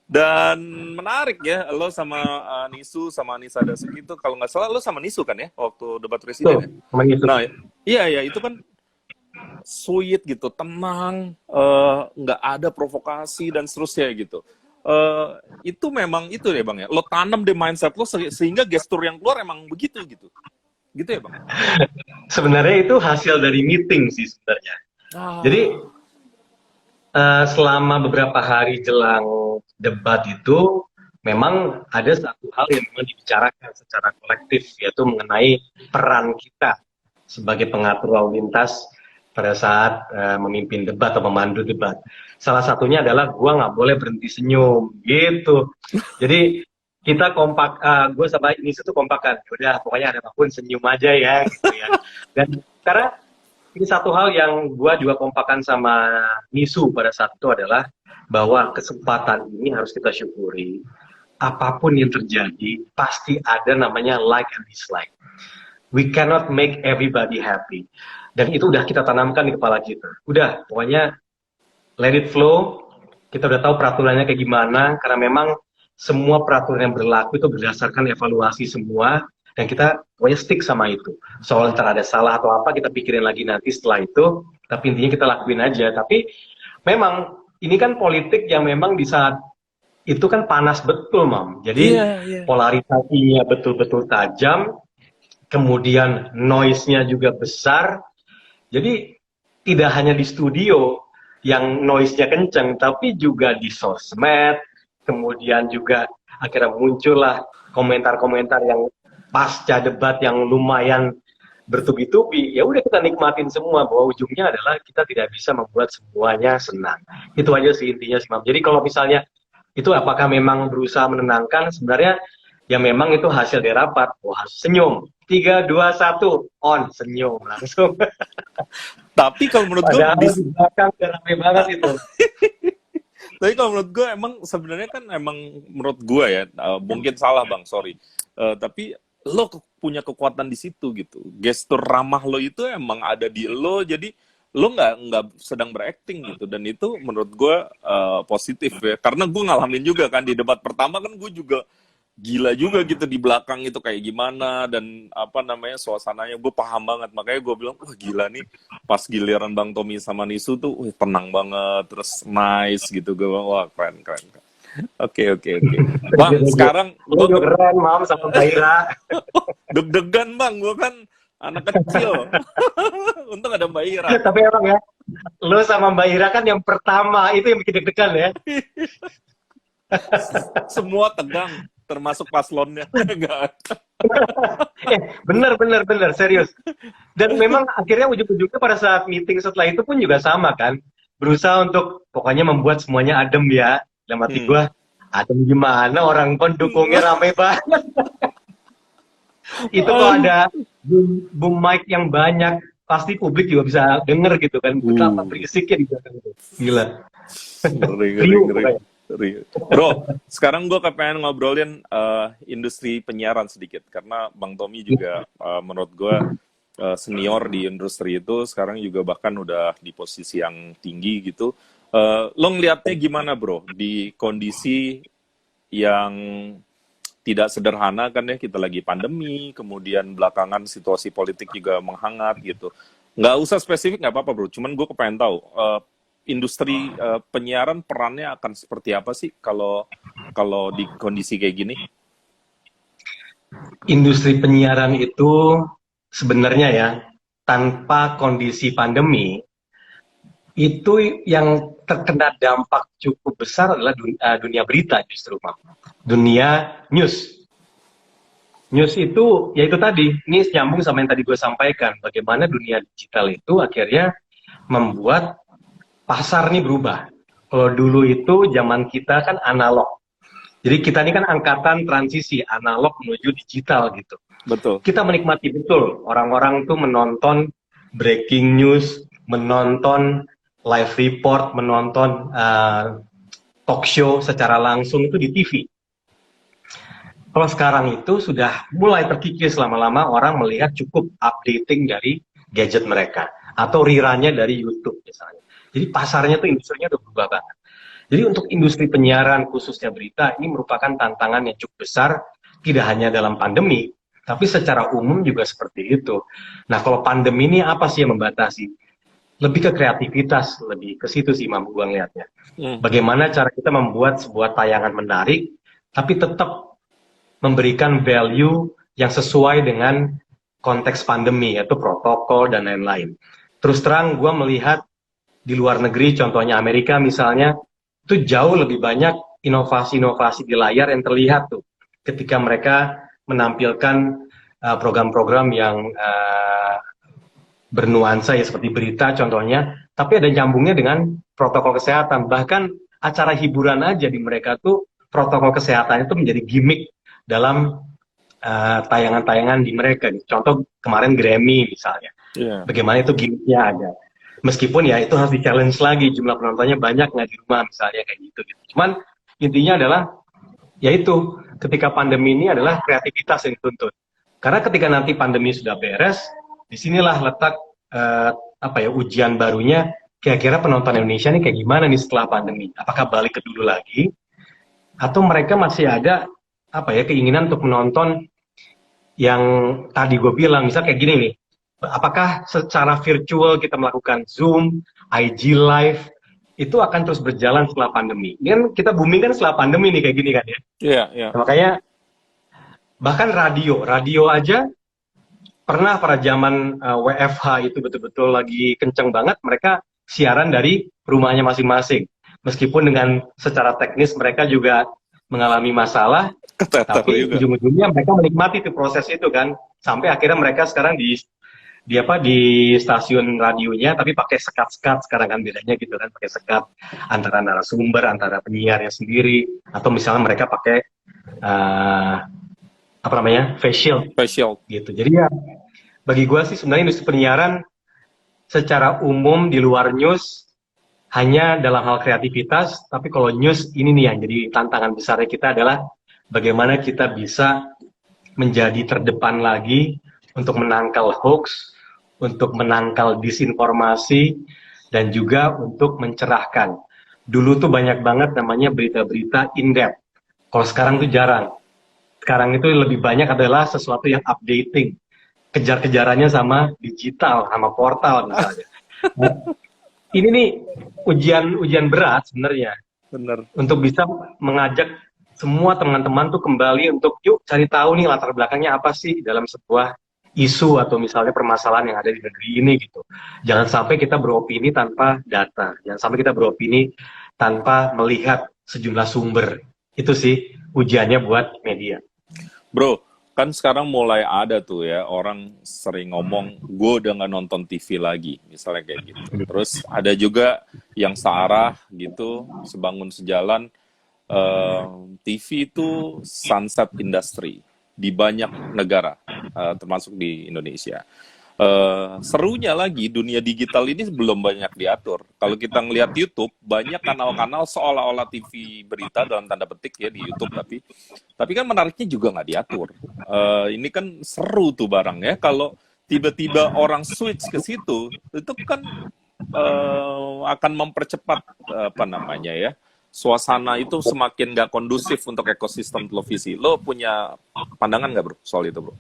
Dan menarik ya, lo sama Nisu, sama Anissa Dasik itu, kalau nggak salah lo sama Nisu kan ya, waktu debat presiden ya? Nah, iya, itu kan sweet gitu, tenang, nggak ada provokasi dan seterusnya gitu. Itu memang itu ya bang ya, lo tanam di mindset lo sehingga gestur yang keluar emang begitu gitu ya bang.
Sebenarnya itu hasil dari meeting sih sebenarnya. Jadi selama beberapa hari jelang debat itu memang ada satu hal yang memang dibicarakan secara kolektif, yaitu mengenai peran kita sebagai pengatur lalu lintas pada saat memimpin debat atau memandu debat. Salah satunya adalah gue nggak boleh berhenti senyum, gitu. Jadi kita kompak, gue sama Nisu tuh kompakan, udah pokoknya ada apapun senyum aja ya, gitu ya. Dan karena ini satu hal yang gue juga kompakan sama Nisu pada saat itu adalah bahwa kesempatan ini harus kita syukuri. Apapun yang terjadi, pasti ada namanya like and dislike. We cannot make everybody happy. Dan itu udah kita tanamkan di kepala kita. Udah, pokoknya let it flow. Kita udah tahu peraturannya kayak gimana, karena memang semua peraturan yang berlaku itu berdasarkan evaluasi semua, dan kita pokoknya stick sama itu. Soal ntar ada salah atau apa, kita pikirin lagi nanti setelah itu, tapi intinya kita lakuin aja. Tapi memang ini kan politik yang memang di saat itu kan panas betul, Mam. Jadi polarisasinya betul-betul tajam, kemudian noise-nya juga besar. Jadi tidak hanya di studio yang noise-nya kenceng, tapi juga di sosmed, kemudian juga akhirnya muncullah komentar-komentar yang pasca debat yang lumayan bertubi-tubi, ya udah kita nikmatin semua, bahwa ujungnya adalah kita tidak bisa membuat semuanya senang. Itu aja sih intinya sih, Mam. Jadi kalau misalnya itu apakah memang berusaha menenangkan, sebenarnya ya memang itu hasil dari rapat. Wah, senyum. 3, 2, 1, on, senyum langsung.
Tapi kalau menurut gue,
Padahal di belakang udah rame banget itu.
tapi kalau menurut gue emang sebenarnya kan emang menurut gue ya, mungkin salah bang, sorry. Tapi lo punya kekuatan di situ gitu. Gestur ramah lo itu emang ada di lo, jadi lo nggak sedang berakting gitu. Dan itu menurut gue positif ya. Karena gue ngalamin juga kan di debat pertama kan gue juga gila juga gitu di belakang itu kayak gimana dan apa namanya suasananya gue paham banget, makanya gue bilang wah gila nih pas giliran Bang Tommy sama Nisu tuh wih, tenang banget terus nice gitu, gue bilang wah keren. Oke. Bang sekarang
Lu
gue
keren, Mam, sama Mbak Ira.
deg-degan bang, gue kan anak kecil. Untung ada Mbak Ira.
Tapi emang ya, lu sama Mbak Ira kan yang pertama, itu yang bikin deg-degan ya.
Semua tegang termasuk paslonnya. Enggak.
Bener, serius. Dan memang akhirnya ujung-ujungnya pada saat meeting setelah itu pun juga sama kan. Berusaha untuk pokoknya membuat semuanya adem ya. Dalam hati gua, adem gimana, orang pendukungnya ramai banget. Itu kalau ada boom mic yang banyak, pasti publik juga bisa denger gitu kan. Betapa berisiknya di belakang itu. Gila.
Ngeri. Bro, sekarang gue pengen ngobrolin industri penyiaran sedikit karena Bang Tommy juga menurut gue senior di industri itu, sekarang juga bahkan udah di posisi yang tinggi gitu. Lo ngeliatnya gimana bro di kondisi yang tidak sederhana kan ya, kita lagi pandemi, kemudian belakangan situasi politik juga menghangat gitu. Nggak usah spesifik nggak apa-apa bro, cuman gue pengen tahu industri penyiaran perannya akan seperti apa sih kalau di kondisi kayak gini?
Industri penyiaran itu sebenarnya ya, tanpa kondisi pandemi, itu yang terkena dampak cukup besar adalah dunia berita justru, Pak. Dunia news. News itu, ya itu tadi, ini nyambung sama yang tadi gue sampaikan, bagaimana dunia digital itu akhirnya membuat pasar nih berubah. Kalau dulu itu zaman kita kan analog. Jadi kita ini kan angkatan transisi analog menuju digital gitu.
Betul.
Kita menikmati betul orang-orang tuh menonton breaking news, menonton live report, menonton talk show secara langsung itu di TV. Kalau sekarang itu sudah mulai terkikis lama-lama orang melihat cukup updating dari gadget mereka atau rerunnya dari YouTube misalnya. Jadi pasarnya tuh industrinya udah berubah banget. Jadi untuk industri penyiaran khususnya berita ini merupakan tantangan yang cukup besar, tidak hanya dalam pandemi, tapi secara umum juga seperti itu. Nah kalau pandemi ini apa sih yang membatasi? Lebih ke kreativitas, lebih ke situ sih Mam gua ngeliatnya. Bagaimana cara kita membuat sebuah tayangan menarik, tapi tetap memberikan value yang sesuai dengan konteks pandemi, yaitu protokol dan lain-lain. Terus terang gua melihat di luar negeri, contohnya Amerika misalnya, itu jauh lebih banyak inovasi-inovasi di layar yang terlihat tuh ketika mereka menampilkan program-program yang bernuansa ya seperti berita contohnya, tapi ada nyambungnya dengan protokol kesehatan. Bahkan acara hiburan aja di mereka tuh protokol kesehatan itu menjadi gimmick dalam tayangan-tayangan di mereka. Contoh kemarin Grammy misalnya, bagaimana itu gimmicknya ada. Meskipun ya itu harus di-challenge lagi, jumlah penontonnya banyak nggak di rumah misalnya kayak gitu. Cuman intinya adalah yaitu ketika pandemi ini adalah kreativitas yang dituntut. Karena ketika nanti pandemi sudah beres, disinilah letak ujian barunya. Kira-kira penonton Indonesia nih kayak gimana nih setelah pandemi? Apakah balik ke dulu lagi? Atau mereka masih ada keinginan untuk menonton yang tadi gue bilang, misal kayak gini nih. Apakah secara virtual kita melakukan Zoom, IG Live, itu akan terus berjalan setelah pandemi? Ini kan kita booming kan setelah pandemi nih kayak gini kan ya.
Iya.
Nah, makanya bahkan radio aja pernah pada zaman WFH itu betul-betul lagi kenceng banget, mereka siaran dari rumahnya masing-masing. Meskipun dengan secara teknis mereka juga mengalami masalah, tapi ujung-ujungnya mereka menikmati tuh proses itu kan, sampai akhirnya mereka sekarang di stasiun radionya tapi pakai sekat-sekat sekarang kan bedanya gitu kan, pakai sekat antara narasumber, antara penyiarnya sendiri, atau misalnya mereka pakai eh, apa namanya, face shield
Spesial.
gitu. Jadi ya bagi gua sih sebenarnya industri penyiaran secara umum di luar news hanya dalam hal kreativitas, tapi kalau news ini nih yang jadi tantangan besarnya kita adalah bagaimana kita bisa menjadi terdepan lagi untuk menangkal hoax, untuk menangkal disinformasi, dan juga untuk mencerahkan. Dulu tuh banyak banget namanya berita-berita in-depth. Kalau sekarang tuh jarang. Sekarang itu lebih banyak adalah sesuatu yang updating. Kejar-kejarannya sama digital, sama portal misalnya. Ini nih ujian berat sebenarnya
Bener.
untuk bisa mengajak semua teman-teman tuh kembali untuk yuk cari tahu nih latar belakangnya apa sih dalam sebuah isu atau misalnya permasalahan yang ada di negeri ini gitu. Jangan sampai kita beropini tanpa data, jangan sampai kita beropini tanpa melihat sejumlah sumber. Itu sih ujiannya buat media.
Bro, kan sekarang mulai ada tuh ya, orang sering ngomong, gue udah nggak nonton TV lagi, misalnya kayak gitu. Terus ada juga yang searah gitu, sebangun sejalan, TV itu sunset industry di banyak negara, termasuk di Indonesia. Serunya lagi, dunia digital ini belum banyak diatur. Kalau kita ngelihat YouTube, banyak kanal-kanal seolah-olah TV berita dalam tanda petik ya di YouTube, tapi kan menariknya juga nggak diatur. Ini kan seru tuh barang ya. Kalau tiba-tiba orang switch ke situ, itu kan akan mempercepat apa namanya ya, suasana itu semakin nggak kondusif untuk ekosistem televisi. Lo punya pandangan nggak bro soal itu bro?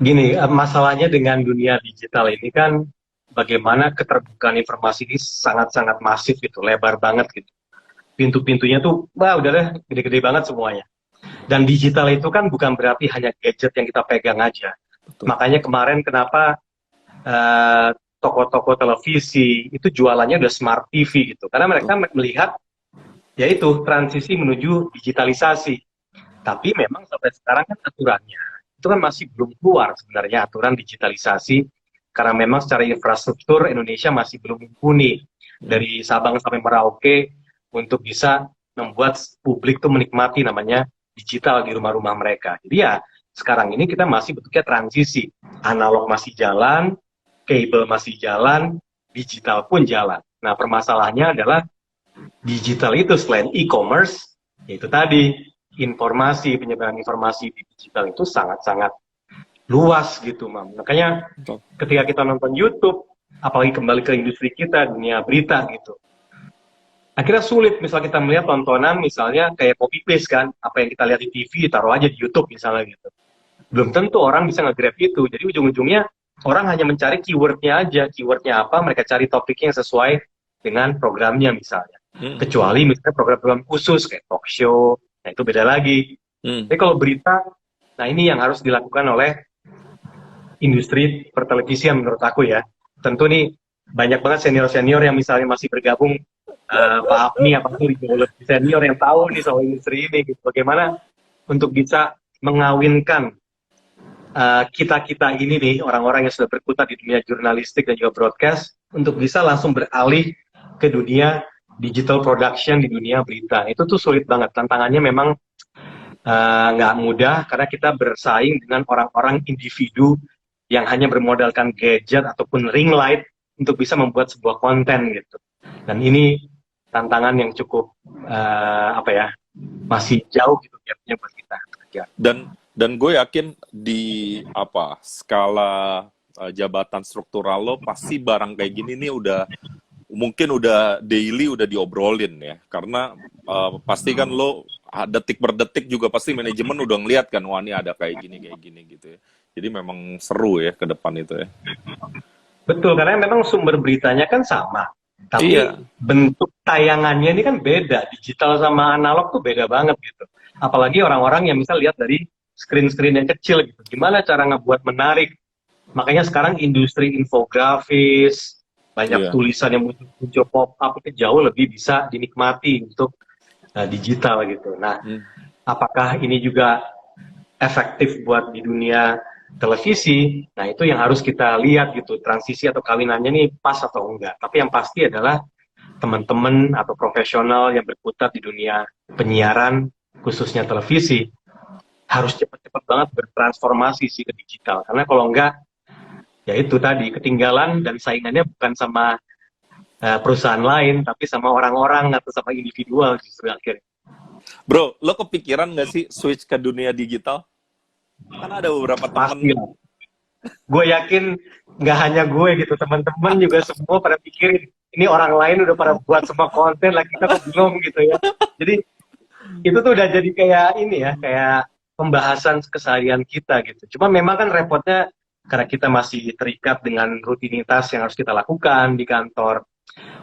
Gini, masalahnya dengan dunia digital ini kan bagaimana keterbukaan informasi ini sangat-sangat masif gitu, lebar banget gitu. Pintu-pintunya tuh, wah udah deh, gede-gede banget semuanya. Dan digital itu kan bukan berarti hanya gadget yang kita pegang aja.
Betul.
Makanya kemarin kenapa eh, toko-toko televisi itu jualannya udah smart TV gitu. Karena mereka melihat yaitu transisi menuju digitalisasi. Tapi memang sampai sekarang kan aturannya itu kan masih belum keluar sebenarnya aturan digitalisasi karena memang secara infrastruktur Indonesia masih belum mumpuni dari Sabang sampai Merauke untuk bisa membuat publik tuh menikmati namanya digital di rumah-rumah mereka. Jadi ya sekarang ini kita masih bentuknya transisi, analog masih jalan, kabel masih jalan, digital pun jalan. Nah permasalahannya adalah digital itu selain e-commerce, yaitu tadi informasi, penyebaran informasi di digital itu sangat-sangat luas gitu, Mam. Makanya ketika kita nonton YouTube, apalagi kembali ke industri kita, dunia berita gitu, akhirnya sulit misal kita melihat tontonan misalnya kayak copy paste kan, apa yang kita lihat di TV, taruh aja di YouTube misalnya gitu. Belum tentu orang bisa nge-grab itu, jadi ujung-ujungnya orang hanya mencari keywordnya aja, keywordnya apa, mereka cari topiknya yang sesuai dengan programnya misalnya. Kecuali misalnya program-program khusus kayak talk show, nah itu beda lagi. Tapi kalau berita, nah ini yang harus dilakukan oleh industri pertelevisian menurut aku ya. Tentu nih banyak banget senior-senior yang misalnya masih bergabung, Pak Apni apa tuh lebih senior yang tahu nih soal industri ini. Gitu. Bagaimana untuk bisa mengawinkan kita-kita ini nih, orang-orang yang sudah berkutat di dunia jurnalistik dan juga broadcast, untuk bisa langsung beralih ke dunia digital production di dunia berita. Itu tuh sulit banget. Tantangannya memang nggak mudah karena kita bersaing dengan orang-orang individu yang hanya bermodalkan gadget ataupun ring light untuk bisa membuat sebuah konten gitu. Dan ini tantangan yang cukup masih jauh gitu gapnya buat kita.
Dan gue yakin di skala jabatan struktural lo pasti barang kayak gini nih mungkin udah daily udah diobrolin ya, karena pasti kan lo detik per detik juga pasti manajemen udah ngeliat kan, wah ini ada kayak gini gitu ya. Jadi memang seru ya ke depan itu ya.
Betul, karena memang sumber beritanya kan sama, tapi
Iya.
bentuk tayangannya ini kan beda, digital sama analog tuh beda banget gitu. Apalagi orang-orang yang misal lihat dari screen-screen yang kecil gitu, gimana cara ngebuat menarik. Makanya sekarang industri infografis, banyak tulisan yang muncul pop-up itu jauh lebih bisa dinikmati untuk digital gitu. Nah, apakah ini juga efektif buat di dunia televisi. Nah, itu yang harus kita lihat gitu, transisi atau kawinannya nih pas atau enggak. Tapi yang pasti adalah teman-teman atau profesional yang berkutat di dunia penyiaran, khususnya televisi, harus cepat-cepat banget bertransformasi sih ke digital. Karena kalau enggak, ya itu tadi, ketinggalan dan saingannya bukan sama perusahaan lain, tapi sama orang-orang atau sama individual justru akhirnya.
Bro, lo kepikiran nggak sih switch ke dunia digital? Kan ada beberapa
Pasti
temen.
lah. Gue yakin nggak hanya gue gitu, teman-teman juga semua pada pikirin, ini orang lain udah pada buat semua konten lah, kita kok belum gitu ya. Jadi itu tuh udah jadi kayak ini ya, kayak pembahasan keseharian kita gitu. Cuma memang kan repotnya karena kita masih terikat dengan rutinitas yang harus kita lakukan di kantor.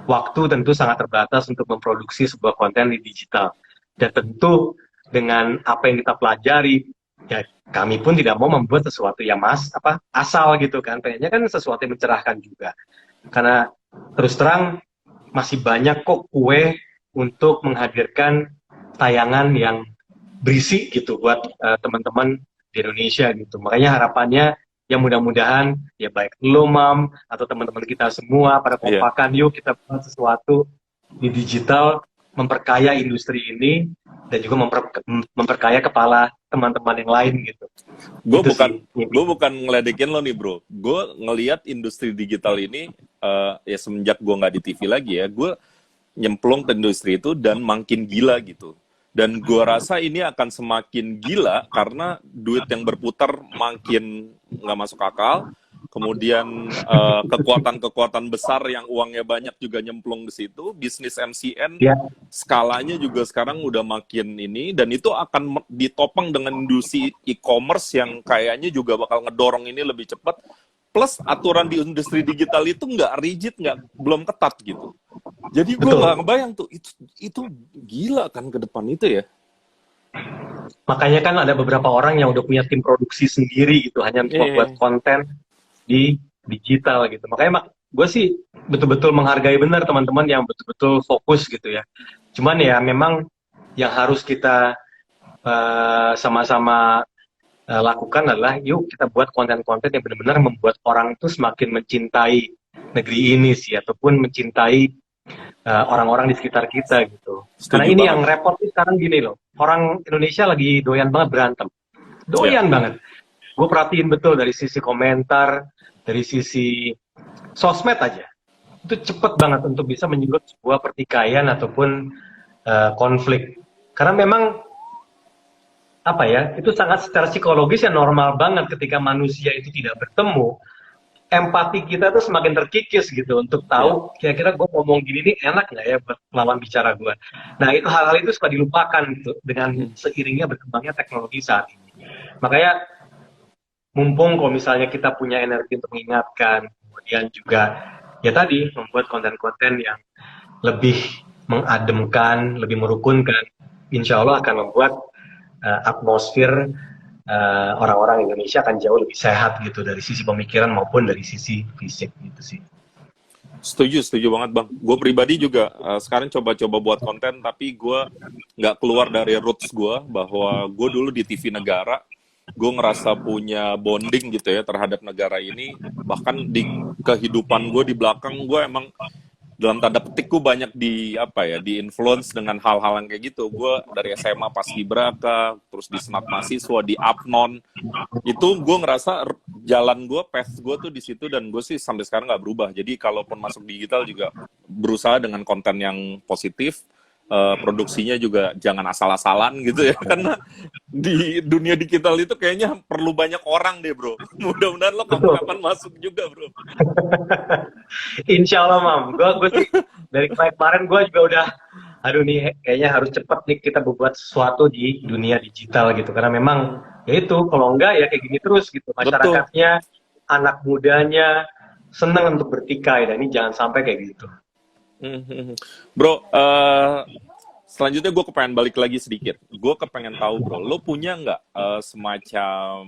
Waktu tentu sangat terbatas untuk memproduksi sebuah konten di digital. Dan tentu dengan apa yang kita pelajari, ya kami pun tidak mau membuat sesuatu yang asal gitu kan. Pengennya kan sesuatu yang mencerahkan juga. Karena terus terang masih banyak kok kue untuk menghadirkan tayangan yang berisi gitu buat teman-teman di Indonesia gitu. Makanya harapannya ya mudah-mudahan ya baik lo Mam atau teman-teman kita semua pada
Iya.
kompakan, yuk kita buat sesuatu di digital, memperkaya industri ini dan juga memperkaya kepala teman-teman yang lain gitu.
Gue
Itu
bukan
sih.
gue bukan ngeledekin lo nih bro. Gue ngelihat industri digital ini ya semenjak gue nggak di TV lagi ya, gue nyemplung ke industri itu dan makin gila gitu. Dan gue rasa ini akan semakin gila karena duit yang berputar makin nggak masuk akal. Kemudian kekuatan-kekuatan besar yang uangnya banyak juga nyemplung ke situ. Bisnis MCN
Ya,
skalanya juga sekarang udah makin ini. Dan itu akan ditopang dengan industri e-commerce yang kayaknya juga bakal ngedorong ini lebih cepat. Plus aturan di industri digital itu nggak rigid, belum ketat gitu. Jadi gue
betul.
nggak ngebayang tuh itu gila kan ke depan itu ya.
Makanya kan ada beberapa orang yang udah punya tim produksi sendiri gitu, hanya untuk membuat
Eh,
konten di digital gitu. Makanya gue sih betul-betul menghargai benar teman-teman yang betul-betul fokus gitu ya. Cuman ya memang yang harus kita sama-sama lakukan adalah yuk kita buat konten-konten yang benar-benar membuat orang itu semakin mencintai negeri ini sih, ataupun mencintai orang-orang di sekitar kita gitu. Karena
setuju
ini
banget.
yang repot sih sekarang gini loh, orang Indonesia lagi doyan banget berantem,
Ya,
doyan banget. Gue perhatiin betul dari sisi komentar, dari sisi sosmed aja, itu cepet banget untuk bisa menyulut sebuah pertikaian ataupun konflik. Karena memang apa ya, itu sangat secara psikologis ya normal banget ketika manusia itu tidak bertemu, empati kita tuh semakin terkikis gitu untuk
ya.
tahu kira-kira gue ngomong gini nih enak nggak ya buat lawan bicara gue. Nah itu hal-hal itu suka dilupakan gitu dengan seiringnya berkembangnya teknologi saat ini. Makanya mumpung kalau misalnya kita punya energi untuk mengingatkan, kemudian juga ya tadi membuat konten-konten yang lebih mengademkan, lebih merukunkan, insya Allah akan membuat atmosfer orang-orang Indonesia akan jauh lebih sehat gitu dari sisi pemikiran maupun dari sisi fisik gitu sih.
Setuju banget bang. Gue pribadi juga sekarang coba-coba buat konten, tapi gue nggak keluar dari roots gue bahwa gue dulu di TV negara, gue ngerasa punya bonding gitu ya terhadap negara ini. Bahkan di kehidupan gue di belakang gue emang dalam tanda petik gue banyak di influence dengan hal-hal yang kayak gitu. Gue dari SMA Paskibraka, terus di Senat Mahasiswa, di Apnon, itu gue ngerasa jalan gue, path gue tuh di situ, dan gue sih sampai sekarang nggak berubah. Jadi kalaupun masuk digital juga berusaha dengan konten yang positif, produksinya juga jangan asal-asalan gitu ya, karena di dunia digital itu kayaknya perlu banyak orang deh bro. Mudah-mudahan lo
Betul.
kapan-kapan masuk juga bro.
Insya Allah Mam, gue sih dari kemarin gue juga udah, aduh nih kayaknya harus cepet nih kita berbuat sesuatu di dunia digital gitu, karena memang ya itu kalau enggak ya kayak gini terus gitu,
Betul.
masyarakatnya, anak mudanya seneng untuk bertikai, dan ini jangan sampai kayak gitu.
Bro, selanjutnya gue kepengen balik lagi sedikit. Gue kepengen tahu bro, lo punya nggak semacam,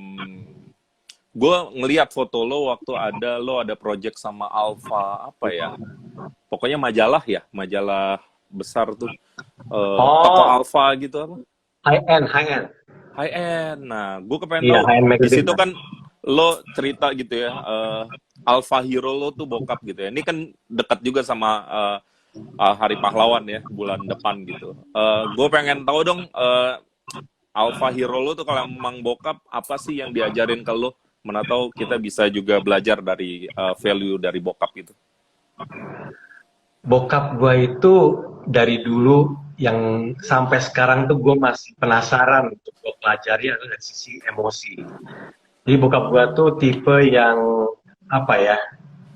gue ngelihat foto lo waktu lo ada project sama Alpha apa ya? Pokoknya majalah ya, majalah besar tuh. Toko
Oh,
Alpha gitu apa?
high end.
High end. Nah, gue kepengen
Iya,
tahu
high end
di
magazine
situ
kan.
kan lo cerita gitu ya, alpha hero lo tuh bokap gitu ya. Ini kan dekat juga sama Hari Pahlawan ya, bulan depan gitu. Gue pengen tahu dong, alpha hero lo tuh kalau emang bokap, apa sih yang diajarin ke lo? Mana tahu kita bisa juga belajar dari value dari bokap gitu.
Bokap gue itu dari dulu yang sampai sekarang tuh gue masih penasaran untuk gue pelajari adalah dari sisi emosi. Jadi bokap gue tuh tipe yang apa ya,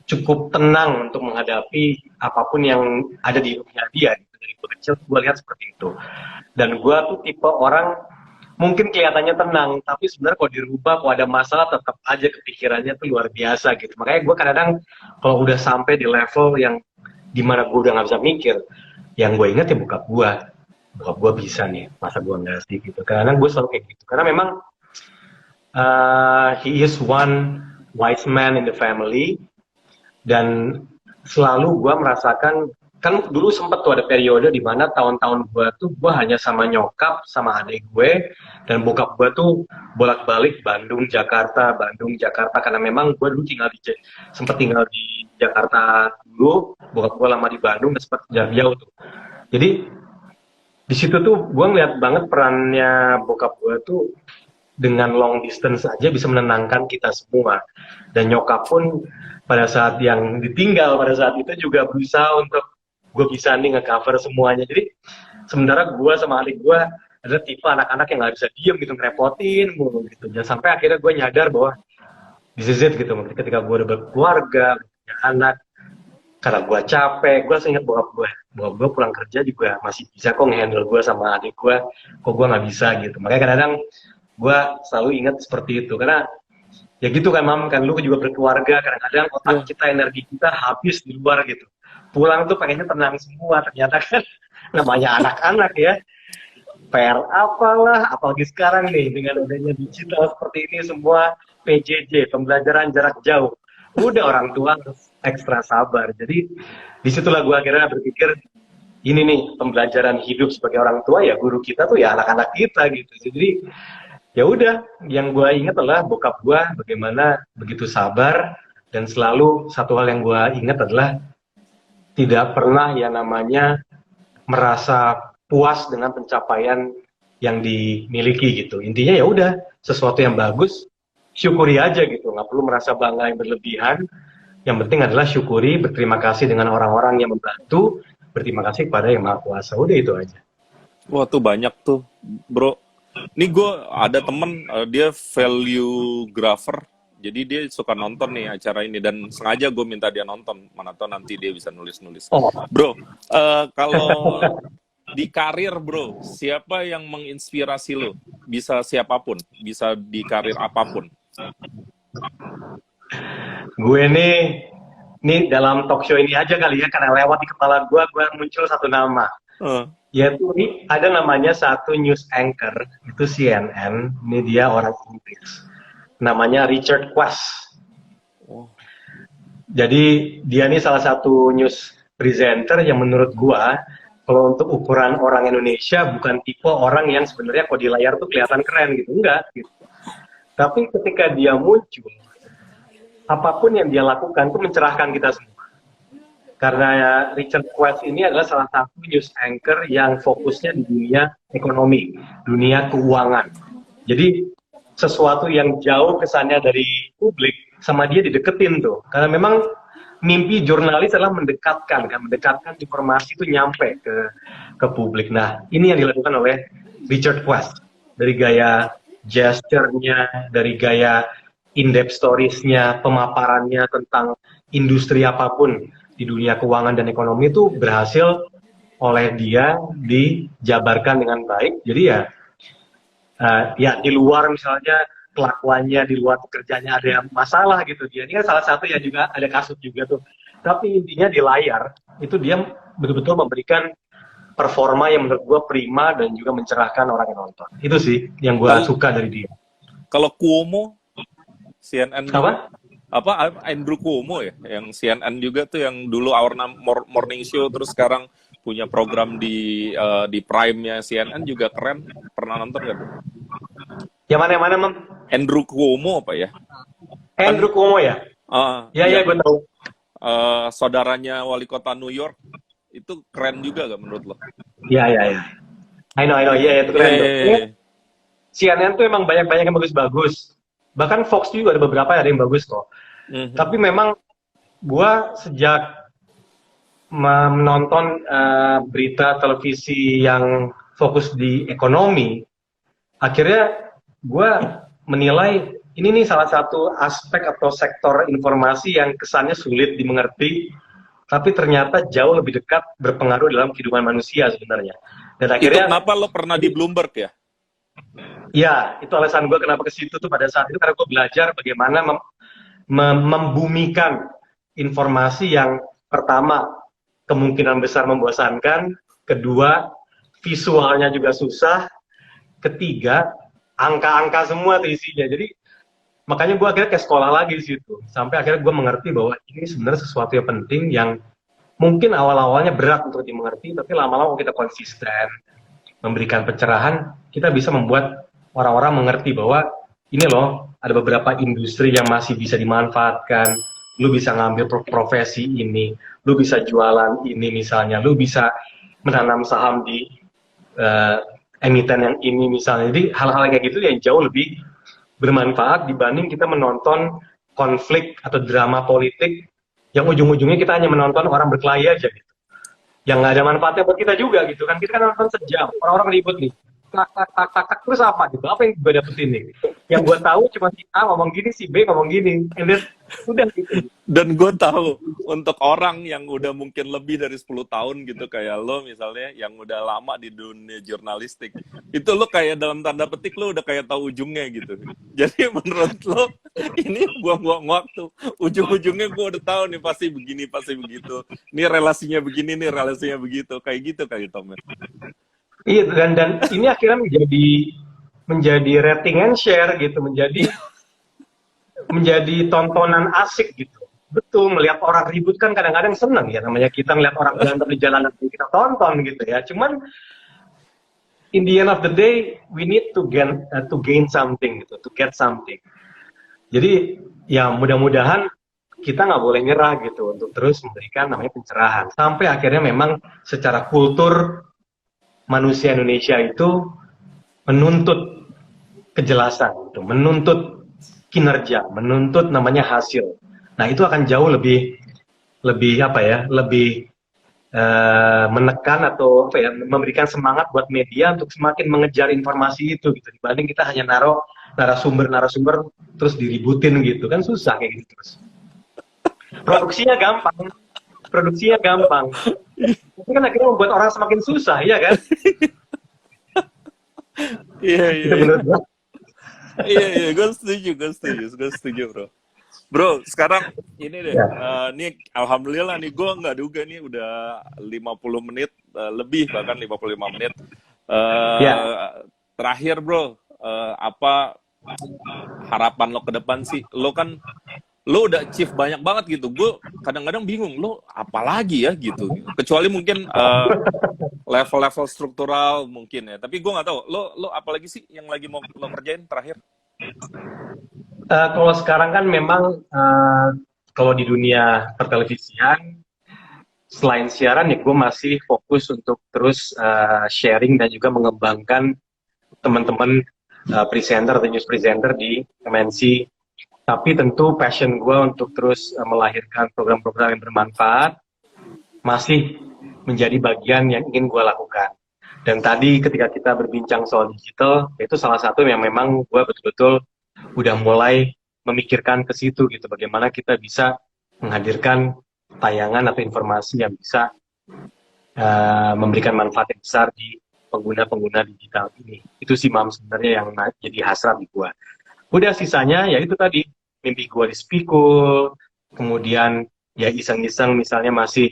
cukup tenang untuk menghadapi apapun yang ada di hidupnya dia. Gitu. Dari gue kecil gue lihat seperti itu. Dan gue tuh tipe orang mungkin kelihatannya tenang, tapi sebenarnya kalau dirubah, kalau ada masalah tetap aja kepikirannya tuh luar biasa gitu. Makanya gue kadang-kadang kalau udah sampai di level yang dimana gue udah nggak bisa mikir, yang gue inget ya bokap gue bisa nih, masa gue nggak sih gitu. Karena gue selalu kayak gitu, karena memang he is one wise man in the family, dan selalu gue merasakan, kan dulu sempet tuh ada periode di mana tahun-tahun gue hanya sama nyokap sama adik gue, dan bokap gue tuh bolak-balik Bandung Jakarta, karena memang gue dulu sempet tinggal di Jakarta dulu, bokap gue lama di Bandung dan sempet jauh tuh. Jadi di situ tuh gue ngeliat banget perannya bokap gue tuh, dengan long distance aja bisa menenangkan kita semua. Dan nyokap pun pada saat yang ditinggal pada saat itu juga berusaha untuk gue bisa nih nge-cover semuanya. Jadi sementara gue sama adik gue adalah tipe anak-anak yang nggak bisa diem gitu, ngerepotin mulu gitu. Dan sampai akhirnya gue nyadar bahwa this is it gitu. Ketika gue udah berkeluarga, punya anak, karena gue capek, gue langsung ingat bokap gue pulang kerja juga masih bisa kok nge-handle gue sama adik gue, kok gue nggak bisa gitu. Makanya kadang-kadang gue selalu ingat seperti itu, karena ya gitu kan mam, kan lu juga berkeluarga, kadang-kadang otak kita, energi kita habis di luar gitu, pulang tuh pengennya tenang semua, ternyata kan namanya anak-anak ya, PR apalah, apalagi sekarang nih dengan adanya digital seperti ini semua, PJJ, pembelajaran jarak jauh, udah orang tua harus ekstra sabar. Jadi disitulah gue akhirnya berpikir, ini nih pembelajaran hidup sebagai orang tua, ya guru kita tuh ya anak-anak kita gitu. Jadi ya udah, yang gue ingat adalah bokap gue bagaimana begitu sabar, dan selalu satu hal yang gue ingat adalah tidak pernah yang namanya merasa puas dengan pencapaian yang dimiliki gitu. Intinya ya udah, sesuatu yang bagus syukuri aja gitu, nggak perlu merasa bangga yang berlebihan. Yang penting adalah syukuri, berterima kasih dengan orang-orang yang membantu, berterima kasih kepada yang maha kuasa. Udah itu aja.
Wah tuh banyak tuh, bro. Ini gue ada temen, dia valuegrapher, jadi dia suka nonton nih acara ini, dan sengaja gue minta dia nonton, mana tau nanti dia bisa nulis-nulis.
Oh.
Bro, kalau di karir bro, siapa yang menginspirasi lo? Bisa siapapun, bisa di karir apapun.
Gue nih dalam talk show ini aja kali ya, karena lewat di kepala gue muncul satu nama. Yaitu ada namanya satu news anchor, itu CNN, ini dia orang Inggris, namanya Richard Quest. Jadi dia ini salah satu news presenter yang menurut gua, kalau untuk ukuran orang Indonesia, bukan tipe orang yang sebenarnya kalau di layar tuh kelihatan keren gitu, enggak gitu. Tapi ketika dia muncul, apapun yang dia lakukan tuh mencerahkan kita semua. Karena Richard Quest ini adalah salah satu news anchor yang fokusnya di dunia ekonomi, dunia keuangan. Jadi sesuatu yang jauh kesannya dari publik, sama dia dideketin tuh. Karena memang mimpi jurnalis adalah mendekatkan informasi itu nyampe ke publik. Nah, ini yang dilakukan oleh Richard Quest. Dari gaya gesture-nya, dari gaya in-depth stories-nya, pemaparannya tentang industri apapun di dunia keuangan dan ekonomi itu berhasil oleh dia dijabarkan dengan baik. Jadi ya di luar misalnya kelakuannya, di luar pekerjaannya ada masalah gitu, dia ini kan salah satu yang juga ada kasus juga tuh. Tapi intinya di layar itu dia betul-betul memberikan performa yang menurut gue prima dan juga mencerahkan orang yang nonton. Itu sih yang gue suka dari dia.
Kalau Cuomo, CNN
apa
Andrew Cuomo ya, yang CNN juga tuh, yang dulu Our Morning Show, terus sekarang punya program di Prime-nya CNN juga keren. Pernah nonton nggak?
Yang mana Mam?
Andrew Cuomo apa ya? Kan
Andrew Cuomo ya? Ya, ya,
yang
gue tahu.
saudaranya wali kota New York, itu keren juga gak menurut lo?
Ya, ya, ya. I know, iya, itu
Iya,
keren tuh.
iya,
Ini
iya.
CNN tuh emang banyak-banyak yang bagus-bagus. Bahkan Fox juga ada beberapa ada yang bagus kok.
Mhm.
Tapi memang gua sejak menonton berita televisi yang fokus di ekonomi, akhirnya gua menilai ini nih salah satu aspek atau sektor informasi yang kesannya sulit dimengerti, tapi ternyata jauh lebih dekat berpengaruh dalam kehidupan manusia sebenarnya. Dan
Itu
akhirnya
kenapa lo pernah di Bloomberg ya?
ya, itu alasan gue kenapa ke situ tuh pada saat itu karena gue belajar bagaimana membumikan informasi yang pertama kemungkinan besar membosankan, kedua visualnya juga susah, ketiga angka-angka semua tuh isinya. Jadi makanya gue akhirnya ke sekolah lagi di situ sampai akhirnya gue mengerti bahwa ini sebenarnya sesuatu yang penting yang mungkin awal-awalnya berat untuk dimengerti, tapi lama-lama kita konsisten memberikan pencerahan, kita bisa membuat orang-orang mengerti bahwa ini loh, ada beberapa industri yang masih bisa dimanfaatkan. Lu bisa ngambil profesi ini, lu bisa jualan ini misalnya, lu bisa menanam saham di uh, emiten yang ini misalnya. Jadi hal-hal kayak gitu yang jauh lebih bermanfaat dibanding kita menonton konflik atau drama politik yang ujung-ujungnya kita hanya menonton orang berkelahi aja gitu, yang nggak ada manfaatnya buat kita juga gitu kan. Kita kan nonton sejam orang-orang ribut nih, tak tak tak tak tak, terus apa gitu, apa yang gue dapetin nih, yang gue tahu cuma si A ngomong gini, si B ngomong gini, and then udah gitu.
Dan gue tahu untuk orang yang udah mungkin lebih dari 10 tahun gitu kayak lo misalnya yang udah lama di dunia jurnalistik, itu lo kayak dalam tanda petik lo udah kayak tahu ujungnya gitu. Jadi menurut lo ini buang-buang waktu. Ujung-ujungnya gue udah tahu nih pasti begini, pasti begitu. Ini relasinya begini, nih relasinya begitu. Kayak gitu kayak Tom.
Iya, dan ini akhirnya menjadi rating and share gitu, menjadi tontonan asik gitu. Betul, melihat orang ribut kan kadang-kadang seneng ya, namanya kita ngeliat orang berantem di jalanan kita tonton gitu ya. Cuman in the end of the day we need to gain something gitu, to get something. Jadi ya mudah-mudahan kita nggak boleh nyerah gitu untuk terus memberikan namanya pencerahan sampai akhirnya memang secara kultur manusia Indonesia itu menuntut kejelasan, gitu, menuntut kinerja, menuntut namanya hasil. Nah itu akan jauh lebih lebih apa ya, lebih menekan atau apa ya, memberikan semangat buat media untuk semakin mengejar informasi itu gitu dibanding kita hanya naruh narasumber terus diributin gitu kan, susah kayak gitu terus. Produksinya gampang, tapi kan akhirnya membuat orang semakin susah, ya kan?
Iya, iya,
Itu
iya.
menurut gue.
Iya, gue setuju, bro. Bro, sekarang ini deh,
Ya.
nih alhamdulillah nih gue nggak duga nih udah 50 menit, lebih bahkan 55 menit.
Ya.
Terakhir bro, apa harapan lo ke depan sih? Lo udah achieve banyak banget gitu. Gue kadang-kadang bingung, lo apa lagi ya gitu. Kecuali mungkin level-level struktural mungkin ya. Tapi gue nggak tahu. Lo apa lagi sih yang lagi mau lo kerjain terakhir?
Kalau sekarang kan memang kalau di dunia pertelevisian, selain siaran ya gue masih fokus untuk terus sharing dan juga mengembangkan teman-teman presenter atau news presenter di MNC. Tapi tentu passion gue untuk terus melahirkan program-program yang bermanfaat masih menjadi bagian yang ingin gue lakukan. Dan tadi ketika kita berbincang soal digital, itu salah satu yang memang gue betul-betul udah mulai memikirkan ke situ gitu, bagaimana kita bisa menghadirkan tayangan atau informasi yang bisa memberikan manfaat yang besar di pengguna-pengguna digital ini. Itu sih Mam sebenarnya yang jadi hasrat di gue. Udah sisanya ya itu tadi, mimpi gue di Spikul, kemudian ya iseng-iseng misalnya masih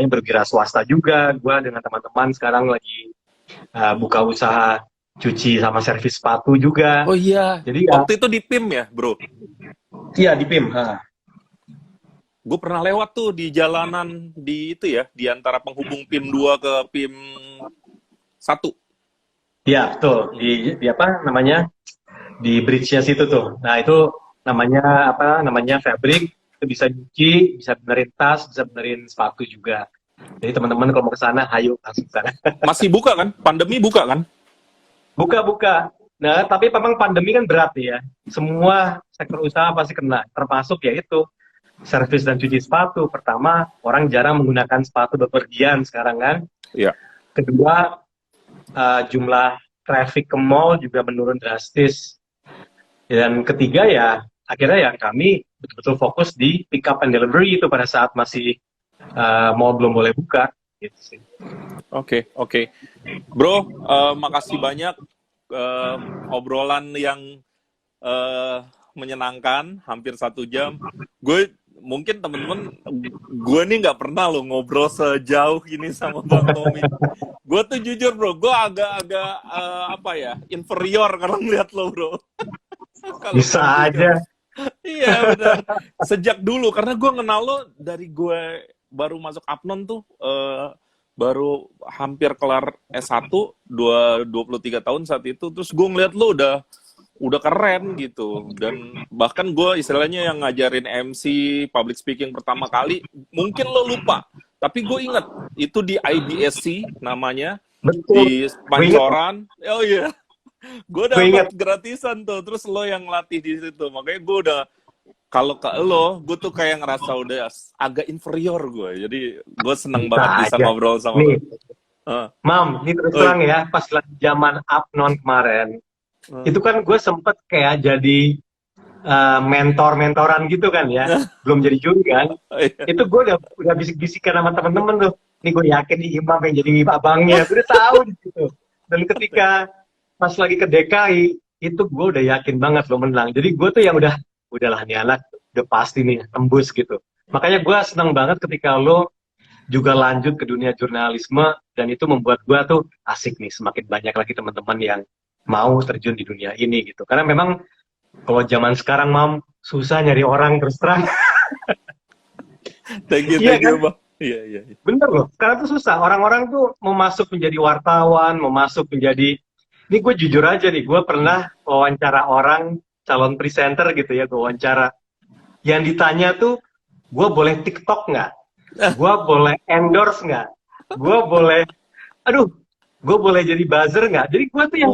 berwira swasta juga. Gue dengan teman-teman sekarang lagi buka usaha cuci sama servis sepatu juga.
Oh iya,
Jadi ya,
waktu itu di PIM ya bro?
iya di PIM.
Gue pernah lewat tuh di jalanan di itu ya, di antara penghubung PIM 2 ke PIM 1.
Iya betul, di apa namanya, di bridge-nya situ tuh. Nah itu namanya fabric, itu bisa nyuci, bisa benerin tas, bisa benerin sepatu juga. Jadi teman-teman kalau mau ke sana, ayo langsung ke sana.
Masih buka kan? Pandemi buka kan?
Buka-buka. Nah, tapi memang pandemi kan berat ya. Semua sektor usaha pasti kena, termasuk ya itu servis dan cuci sepatu. Pertama, orang jarang menggunakan sepatu bepergian sekarang kan.
Iya.
Kedua, jumlah traffic ke mall juga menurun drastis. Dan ketiga ya, akhirnya ya kami betul-betul fokus di pick up and delivery itu pada saat masih mall belum boleh buka. Gitu sih.
Oke. Bro, makasih banyak obrolan yang menyenangkan, hampir 1 jam. Gue mungkin temen-temen, gue nih nggak pernah lo ngobrol sejauh ini sama Bang Tommy. Gue tuh jujur bro, gue agak-agak inferior kalau ngeliat lo bro.
Bisa aja.
Iya benar. Sejak dulu, karena gue kenal lo dari gue baru masuk Apnon tuh, baru hampir kelar S1, 23 tahun saat itu. Terus gue ngeliat lo udah keren gitu. Dan bahkan gue istilahnya yang ngajarin MC, public speaking pertama kali, mungkin lo lupa. Tapi gue inget, itu di IBSC namanya,
Betul.
di Pancoran. Oh iya. Gue dapet gratisan tuh. Terus lo yang latih di situ. Makanya gue udah, kalau ke lo, gue tuh kayak ngerasa udah agak inferior gue. Jadi gue seneng banget bisa ngobrol sama lo.
Mam, ini terus terang ya, pas lagi zaman Apnon kemarin, itu kan gue sempet kayak jadi mentor-mentoran gitu kan ya, belum jadi juri kan. Itu gue udah bisik-bisikan sama temen-temen tuh, nih gue yakin nih Imam yang jadi abangnya, gue udah tahu gitu. Dan ketika pas lagi ke DKI, itu gue udah yakin banget lo menang. Jadi gue tuh yang udahlah nih anak udah pasti nih tembus gitu. Makanya gue seneng banget ketika lo juga lanjut ke dunia jurnalisme, dan itu membuat gue tuh asik nih, semakin banyak lagi teman-teman yang mau terjun di dunia ini gitu. Karena memang kalau zaman sekarang Mam, susah nyari orang terus terang.
Thank you Bang. Iya.
Bener loh, sekarang tuh susah. Orang-orang tuh mau masuk menjadi wartawan, mau masuk menjadi... Ini gue jujur aja nih, gue pernah wawancara orang, calon presenter gitu ya, gue wawancara. Yang ditanya tuh, gue boleh TikTok nggak? Gue boleh endorse nggak? Gue boleh... gue boleh jadi buzzer nggak? Jadi gue tuh yang...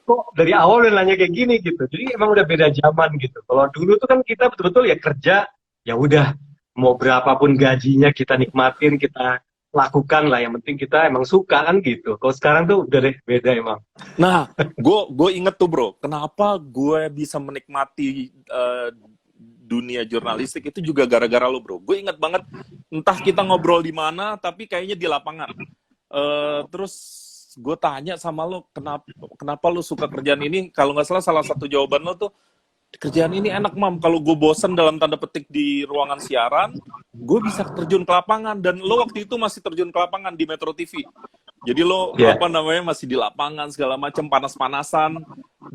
Kok dari awal udah nanya kayak gini gitu. Jadi emang udah beda zaman gitu. Kalau dulu tuh kan kita betul-betul ya kerja, ya udah mau berapapun gajinya kita nikmatin, kita lakukan lah. Yang penting kita emang suka kan gitu. Kalau sekarang tuh udah deh beda emang.
Nah, gue inget tuh bro, kenapa gue bisa menikmati dunia jurnalistik itu juga gara-gara lo bro. Gue inget banget, entah kita ngobrol di mana, tapi kayaknya di lapangan. Terus gue tanya sama lo, kenapa lo suka kerjaan ini? Kalau nggak salah satu jawaban lo tuh, kerjaan ini enak Mam, kalau gue bosen dalam tanda petik di ruangan siaran, gue bisa terjun ke lapangan. Dan lo waktu itu masih terjun ke lapangan di Metro TV. Jadi lo masih di lapangan segala macam, panas-panasan,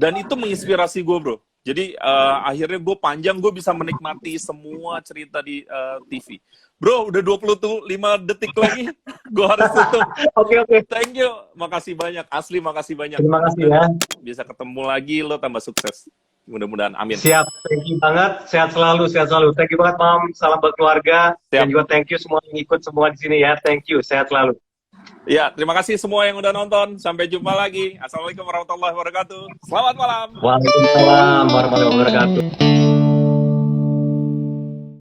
dan itu menginspirasi gue bro. Jadi akhirnya gue bisa menikmati semua cerita di TV. Bro, udah 25 detik lagi. Gue harus tutup.
Oke.
Thank you. Makasih banyak. Asli makasih banyak.
Terima kasih ya.
Bisa ketemu lagi, lo tambah sukses. Mudah-mudahan. Amin.
Siap. Thank you banget. Sehat selalu. Thank you banget, Mam. Salam buat keluarga.
Siap.
Dan juga thank you semua yang ikut semua di sini ya. Thank you. Sehat selalu.
Ya, terima kasih semua yang udah nonton. Sampai jumpa lagi. Assalamualaikum warahmatullahi wabarakatuh. Selamat malam.
Waalaikumsalam warahmatullahi wabarakatuh.